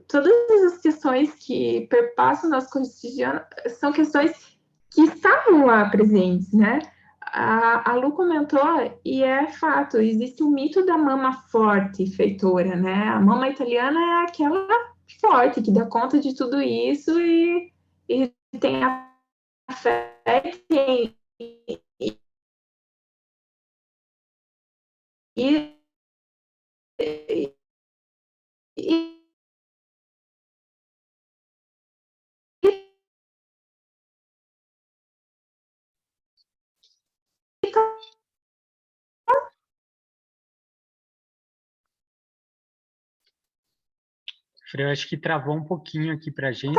todas as questões que perpassam o nosso cotidiano são questões que estavam lá presentes, né? A Lu comentou, e é fato, existe o mito da mama forte, feitora, né? A mama italiana é aquela forte, que dá conta de tudo isso e tem a fé tem e, e, Fran, acho que travou um pouquinho aqui para a gente.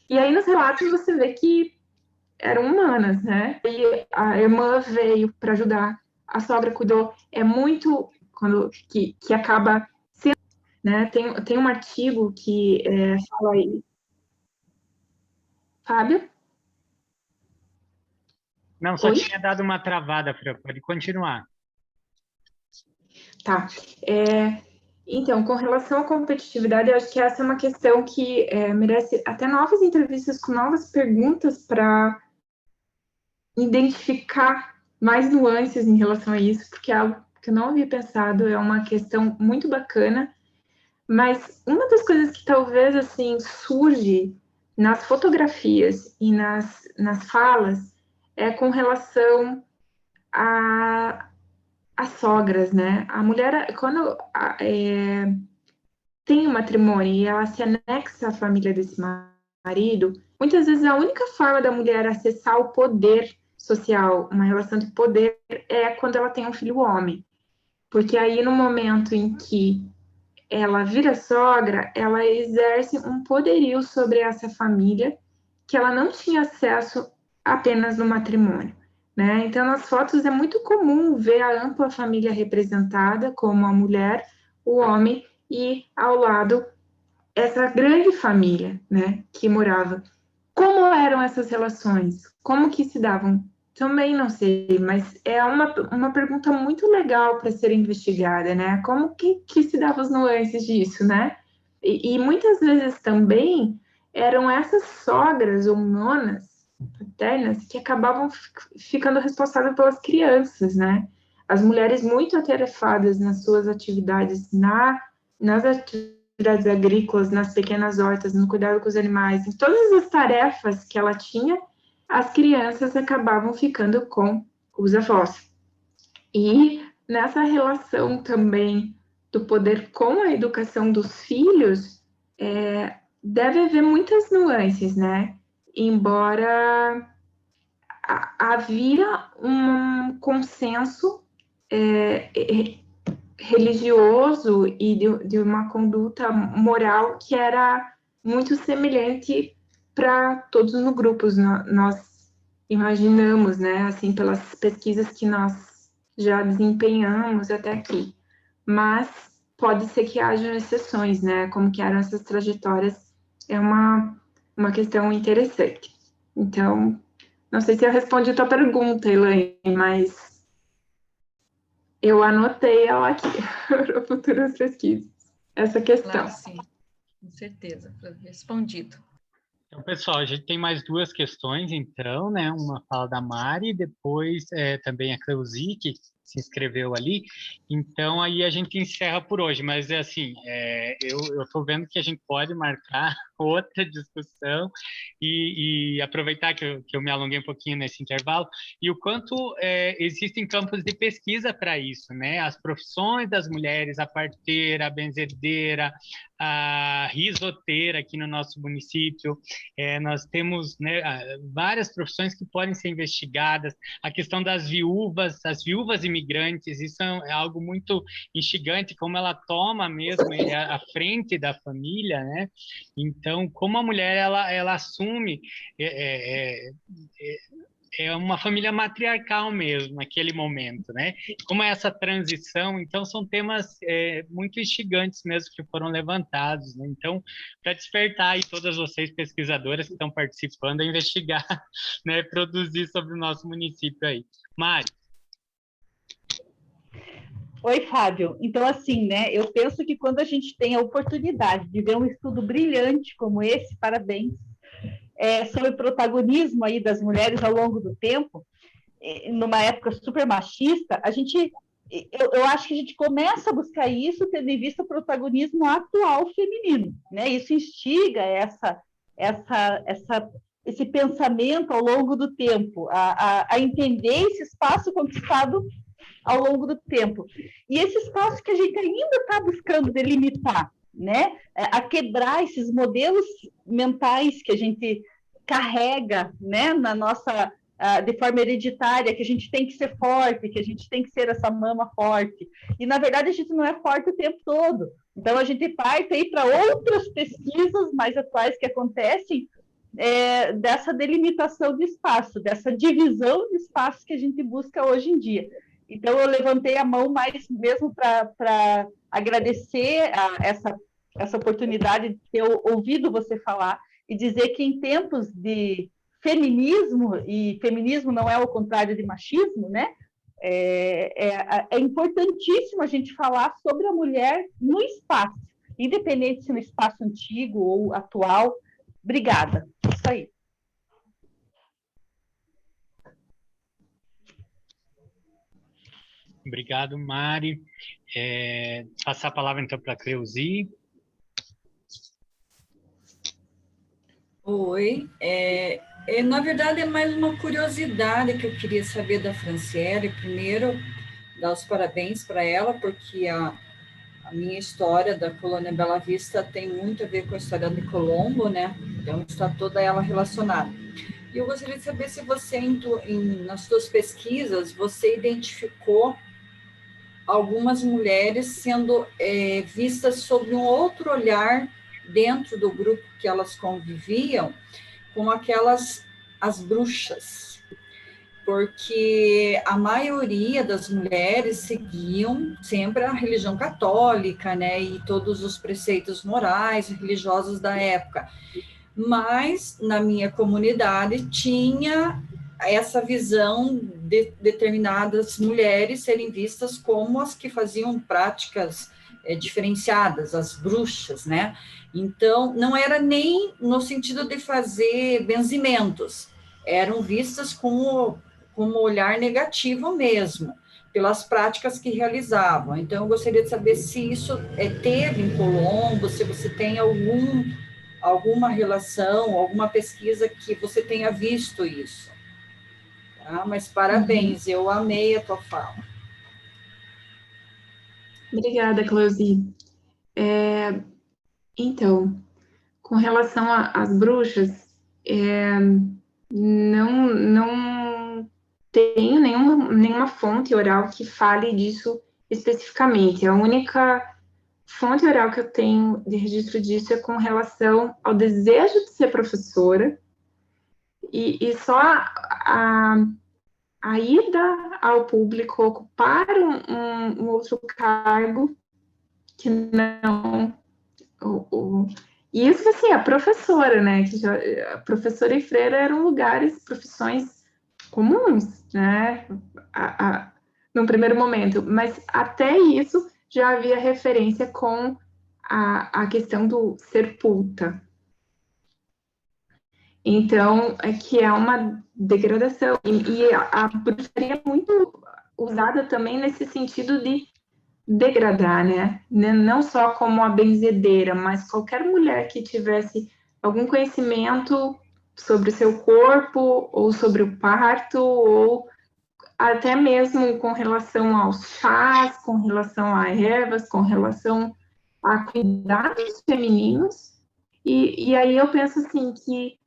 e aí nos relatos você vê que eram humanas, né? E a irmã veio para ajudar, a sogra cuidou. É muito quando que acaba sendo, né? Tem um artigo que fala aí. Fábio? Não, só Oi? tinha dado uma travada, Fran, pode continuar. Tá. Então, com relação à competitividade, eu acho que essa é uma questão que merece até novas entrevistas com novas perguntas para identificar mais nuances em relação a isso, porque é algo que eu não havia pensado, é uma questão muito bacana, mas uma das coisas que talvez, assim, surge nas fotografias e nas falas é com relação às sogras, né? A mulher, quando tem um matrimônio e ela se anexa à família desse marido, muitas vezes a única forma da mulher acessar o poder social, uma relação de poder, é quando ela tem um filho homem. Porque aí, no momento em que ela vira sogra, ela exerce um poderio sobre essa família que ela não tinha acesso apenas no matrimônio. Né? Então, nas fotos é muito comum ver a ampla família representada, como a mulher, o homem e, ao lado, essa grande família, né, que morava. Como eram essas relações? Como que se davam? Também não sei, mas é uma pergunta muito legal para ser investigada, né? Como que se davam as nuances disso, né? E muitas vezes também eram essas sogras ou nonas paternas que acabavam ficando responsáveis pelas crianças, né? As mulheres muito atarefadas nas suas atividades, nas atividades agrícolas, nas pequenas hortas, no cuidado com os animais, em todas as tarefas que ela tinha, as crianças acabavam ficando com os avós. E nessa relação também do poder com a educação dos filhos, deve haver muitas nuances, né? Embora havia um consenso religioso e de uma conduta moral que era muito semelhante para todos no grupo. Nós imaginamos, né, assim, pelas pesquisas que nós já desempenhamos até aqui. Mas pode ser que haja exceções, né, como que eram essas trajetórias, é uma questão interessante. Então, não sei se eu respondi a tua pergunta, Elaine, mas eu anotei ela aqui para futuras pesquisas, essa questão. Claro, sim, com certeza, respondido. Então, pessoal, a gente tem mais duas questões, então, né? Uma fala da Mari, depois também a Cleusi, que se inscreveu ali. Então, aí a gente encerra por hoje, mas é assim, eu estou vendo que a gente pode marcar outra discussão e aproveitar que eu me alonguei um pouquinho nesse intervalo, e o quanto existem campos de pesquisa para isso, né? As profissões das mulheres, a parteira, a benzedeira, a risoteira aqui no nosso município, nós temos, né, várias profissões que podem ser investigadas, a questão das viúvas, as viúvas imigrantes, isso é algo muito instigante, como ela toma mesmo a frente da família, né? Então, como a mulher, ela assume uma família matriarcal mesmo, naquele momento, né? Como é essa transição, então são temas muito instigantes mesmo que foram levantados, né? Então, para despertar aí todas vocês pesquisadoras que estão participando a investigar, né? Produzir sobre o nosso município aí. Mari. Oi, Fábio. Então, assim, né, eu penso que quando a gente tem a oportunidade de ver um estudo brilhante como esse, parabéns, sobre o protagonismo aí das mulheres ao longo do tempo, numa época super machista, eu acho que a gente começa a buscar isso tendo em vista o protagonismo atual feminino, né? Isso instiga esse pensamento ao longo do tempo, a entender esse espaço conquistado ao longo do tempo. E esse espaço que a gente ainda está buscando delimitar, né? A quebrar esses modelos mentais que a gente carrega, né, na nossa, de forma hereditária, que a gente tem que ser forte, que a gente tem que ser essa mama forte. E, na verdade, a gente não é forte o tempo todo. Então, a gente parte aí para outras pesquisas mais atuais que acontecem dessa delimitação de espaço, dessa divisão de espaço que a gente busca hoje em dia. Então, eu levantei a mão mais mesmo para agradecer essa oportunidade de ter ouvido você falar e dizer que em tempos de feminismo, e feminismo não é o contrário de machismo, né? É importantíssimo a gente falar sobre a mulher no espaço, independente se no espaço antigo ou atual. Obrigada. Isso aí. Obrigado, Mari. Passar a palavra, então, para a Cleusi. Oi. Na verdade, é mais uma curiosidade que eu queria saber da Franciele. Primeiro, dar os parabéns para ela, porque a minha história da Colônia Bela Vista tem muito a ver com a história de Colombo, né? Então, está toda ela relacionada. E eu gostaria de saber se você, nas suas pesquisas, você identificou algumas mulheres sendo vistas sob um outro olhar dentro do grupo que elas conviviam, como as bruxas, porque a maioria das mulheres seguiam sempre a religião católica, né, e todos os preceitos morais e religiosos da época, mas na minha comunidade tinha essa visão de determinadas mulheres serem vistas como as que faziam práticas diferenciadas, as bruxas, né? Então, não era nem no sentido de fazer benzimentos, eram vistas como olhar negativo mesmo, pelas práticas que realizavam. Então, eu gostaria de saber se isso teve em Colombo, se você tem alguma relação, alguma pesquisa que você tenha visto isso. Tá? Mas parabéns, eu amei a tua fala. Obrigada, Cleusi. Então, com relação às bruxas, não tenho nenhuma fonte oral que fale disso especificamente. A única fonte oral que eu tenho de registro disso é com relação ao desejo de ser professora e só a ida ao público, ocupar um outro cargo que não... Isso, assim, a professora, né? A professora e freira eram profissões comuns, né? Num primeiro momento, mas até isso já havia referência com a questão do ser puta. Então, que é uma degradação. E a bruxaria é muito usada também nesse sentido de degradar, né? Não só como a benzedeira, mas qualquer mulher que tivesse algum conhecimento sobre o seu corpo, ou sobre o parto, ou até mesmo com relação aos chás, com relação a ervas, com relação a cuidados femininos. E aí eu penso assim que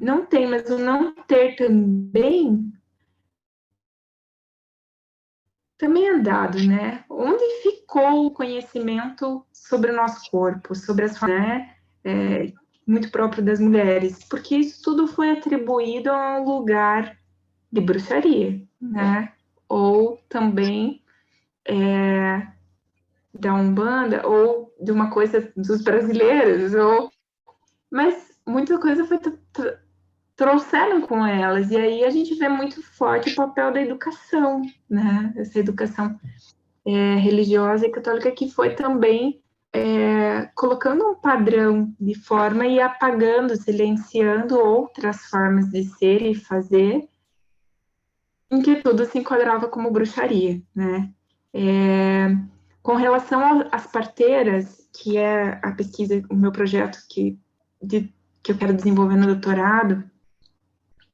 não tem, mas o não ter também é dado, né? Onde ficou o conhecimento sobre o nosso corpo, sobre as né? Muito próprio das mulheres, porque isso tudo foi atribuído a um lugar de bruxaria, né? Ou também da Umbanda, ou de uma coisa dos brasileiros, mas muita coisa foi trouxeram com elas, e aí a gente vê muito forte o papel da educação, né? Essa educação religiosa e católica que foi também colocando um padrão de forma e apagando, silenciando outras formas de ser e fazer, em que tudo se enquadrava como bruxaria, né? Com relação às parteiras, que é a pesquisa, o meu projeto que que eu quero desenvolver no doutorado,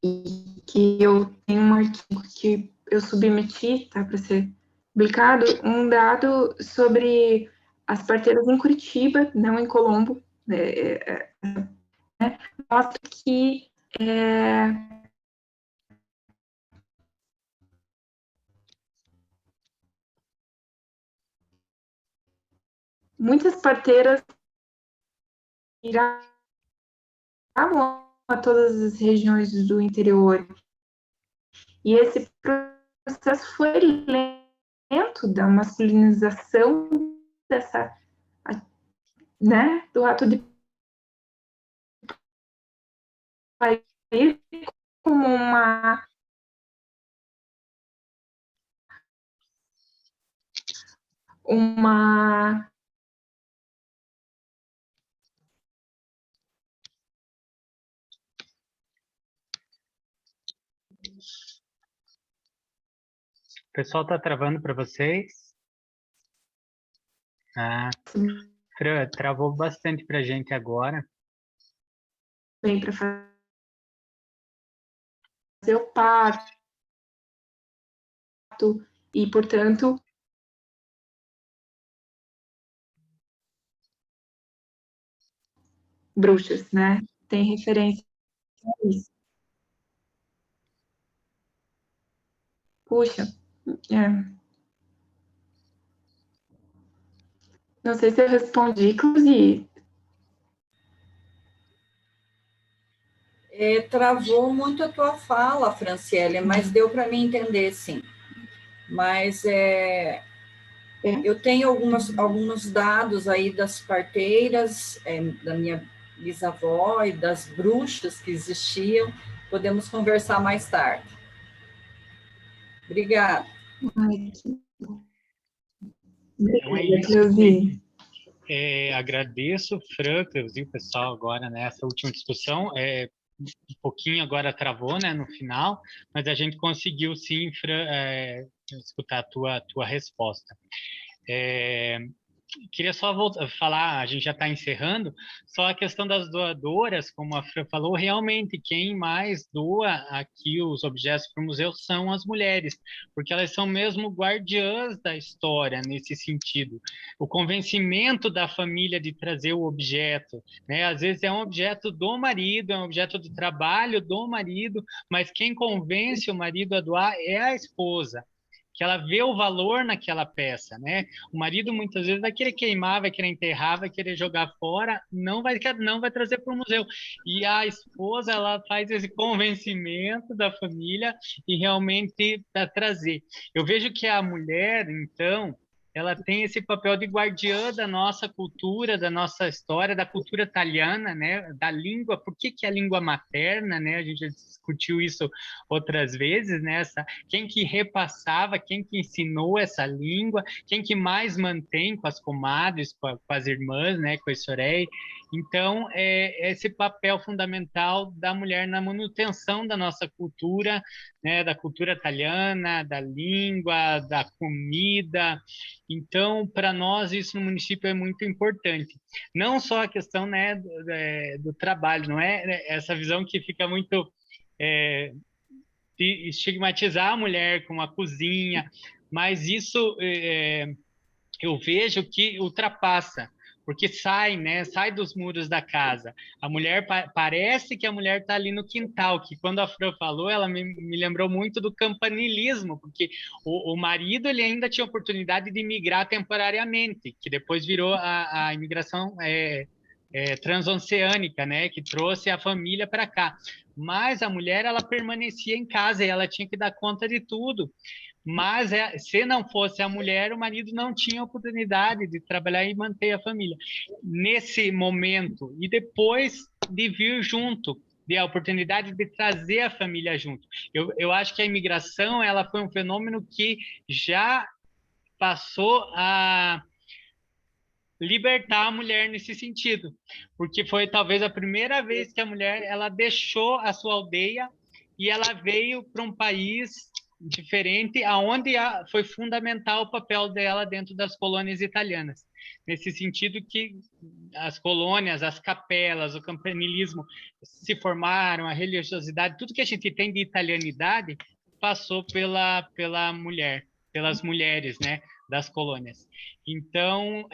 e que eu tenho um artigo que eu submeti, tá, para ser publicado, um dado sobre as parteiras em Curitiba, não em Colombo, mostra que muitas parteiras iravam a todas as regiões do interior. E esse processo foi lento da masculinização dessa, né, do ato de parir como uma O pessoal está travando para vocês? Ah, Fran, travou bastante para a gente agora. bem para fazer o parto e, portanto, bruxas, né? Tem referência a isso. Puxa, não sei se eu respondi, Clusi. Travou muito a tua fala, Franciele, mas deu para mim entender, sim. Mas eu tenho alguns dados aí das parteiras, da minha bisavó e das bruxas que existiam. Podemos conversar mais tarde. Obrigada. Então é isso. Agradeço, Fran, Cleusi, o pessoal agora nessa última discussão. Um pouquinho agora travou, né, no final, mas a gente conseguiu sim, Fran, escutar a tua resposta. Queria só falar, a gente já está encerrando, só a questão das doadoras, como a Fran falou, realmente quem mais doa aqui os objetos para o museu são as mulheres, porque elas são mesmo guardiãs da história nesse sentido. O convencimento da família de trazer o objeto, né? Às vezes é um objeto do marido, é um objeto de trabalho do marido, mas quem convence o marido a doar é a esposa, que ela vê o valor naquela peça, né? O marido muitas vezes vai querer queimar, vai querer enterrar, vai querer jogar fora, não vai trazer para o museu. E a esposa, ela faz esse convencimento da família e realmente para trazer. Eu vejo que a mulher, então, ela tem esse papel de guardiã da nossa cultura, da nossa história, da cultura italiana, né? Da língua. Por que é a língua materna, né? A gente já discutiu isso outras vezes, né? Quem que repassava, quem que ensinou essa língua, quem que mais mantém com as comadres, com as irmãs, né? Com as sorei. Então, esse papel fundamental da mulher na manutenção da nossa cultura, né? Da cultura italiana, da língua, da comida. Então, para nós, isso no município é muito importante. Não só a questão, né, do trabalho, não é essa visão que fica muito de estigmatizar a mulher com a cozinha, mas isso eu vejo que ultrapassa, porque sai, né? Sai dos muros da casa. A mulher parece que a mulher está ali no quintal, que quando a Fran falou, ela me lembrou muito do campanilismo, porque o marido ele ainda tinha oportunidade de migrar temporariamente, que depois virou a imigração transoceânica, né? Que trouxe a família para cá. Mas a mulher ela permanecia em casa e ela tinha que dar conta de tudo. Mas se não fosse a mulher, o marido não tinha oportunidade de trabalhar e manter a família. Nesse momento, e depois de vir junto, de a oportunidade de trazer a família junto. Eu acho que a imigração ela foi um fenômeno que já passou a libertar a mulher nesse sentido, porque foi talvez a primeira vez que a mulher ela deixou a sua aldeia e ela veio para um país diferente, aonde foi fundamental o papel dela dentro das colônias italianas, nesse sentido que as colônias, as capelas, o campanilismo se formaram, a religiosidade, tudo que a gente tem de italianidade passou pela mulher, pelas mulheres, né, das colônias. Então,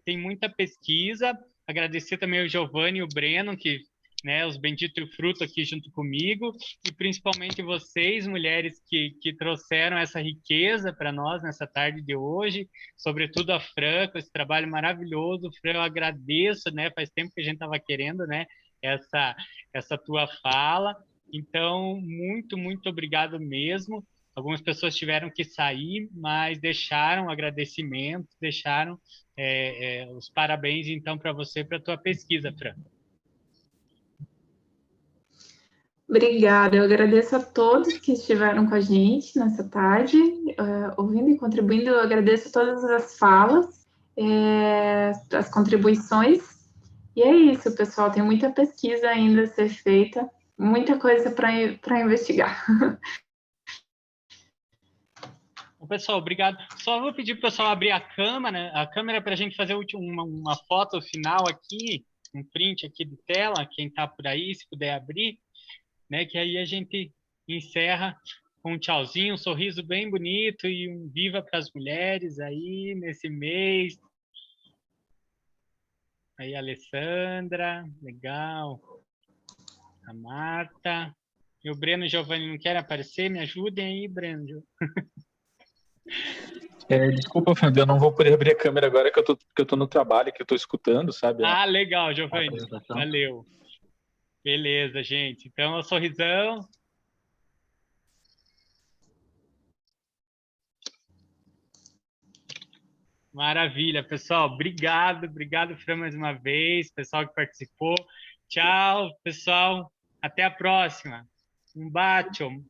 tem muita pesquisa. Agradecer também o Giovanni e o Breno, que, né, os benditos e o fruto aqui junto comigo, e principalmente vocês, mulheres, que trouxeram essa riqueza para nós nessa tarde de hoje, sobretudo a Fran, com esse trabalho maravilhoso. Fran, eu agradeço, né, faz tempo que a gente estava querendo, né, essa tua fala. Então, muito, muito obrigado mesmo. Algumas pessoas tiveram que sair, mas deixaram agradecimento, deixaram os parabéns, então, para você, para a tua pesquisa, Fran. Obrigada, eu agradeço a todos que estiveram com a gente nessa tarde, ouvindo e contribuindo. Eu agradeço todas as falas, as contribuições, e é isso, pessoal, tem muita pesquisa ainda a ser feita, muita coisa para investigar. Bom, pessoal, obrigado. Só vou pedir para o pessoal abrir a câmera para a gente fazer uma foto final aqui, um print aqui de tela, quem está por aí, se puder abrir, né? Que aí a gente encerra com um tchauzinho, um sorriso bem bonito e um viva para as mulheres aí nesse mês. Aí, a Alessandra, legal. A Marta. E o Breno e o Giovanni não querem aparecer? Me ajudem aí, Breno. Desculpa, Fernando, eu não vou poder abrir a câmera agora que eu tô no trabalho, que eu tô escutando, sabe? Legal, Giovanni. Valeu. Beleza, gente. Então, um sorrisão. Maravilha, pessoal. Obrigado, Fran, mais uma vez. Pessoal que participou. Tchau, pessoal. Até a próxima. Um bacio.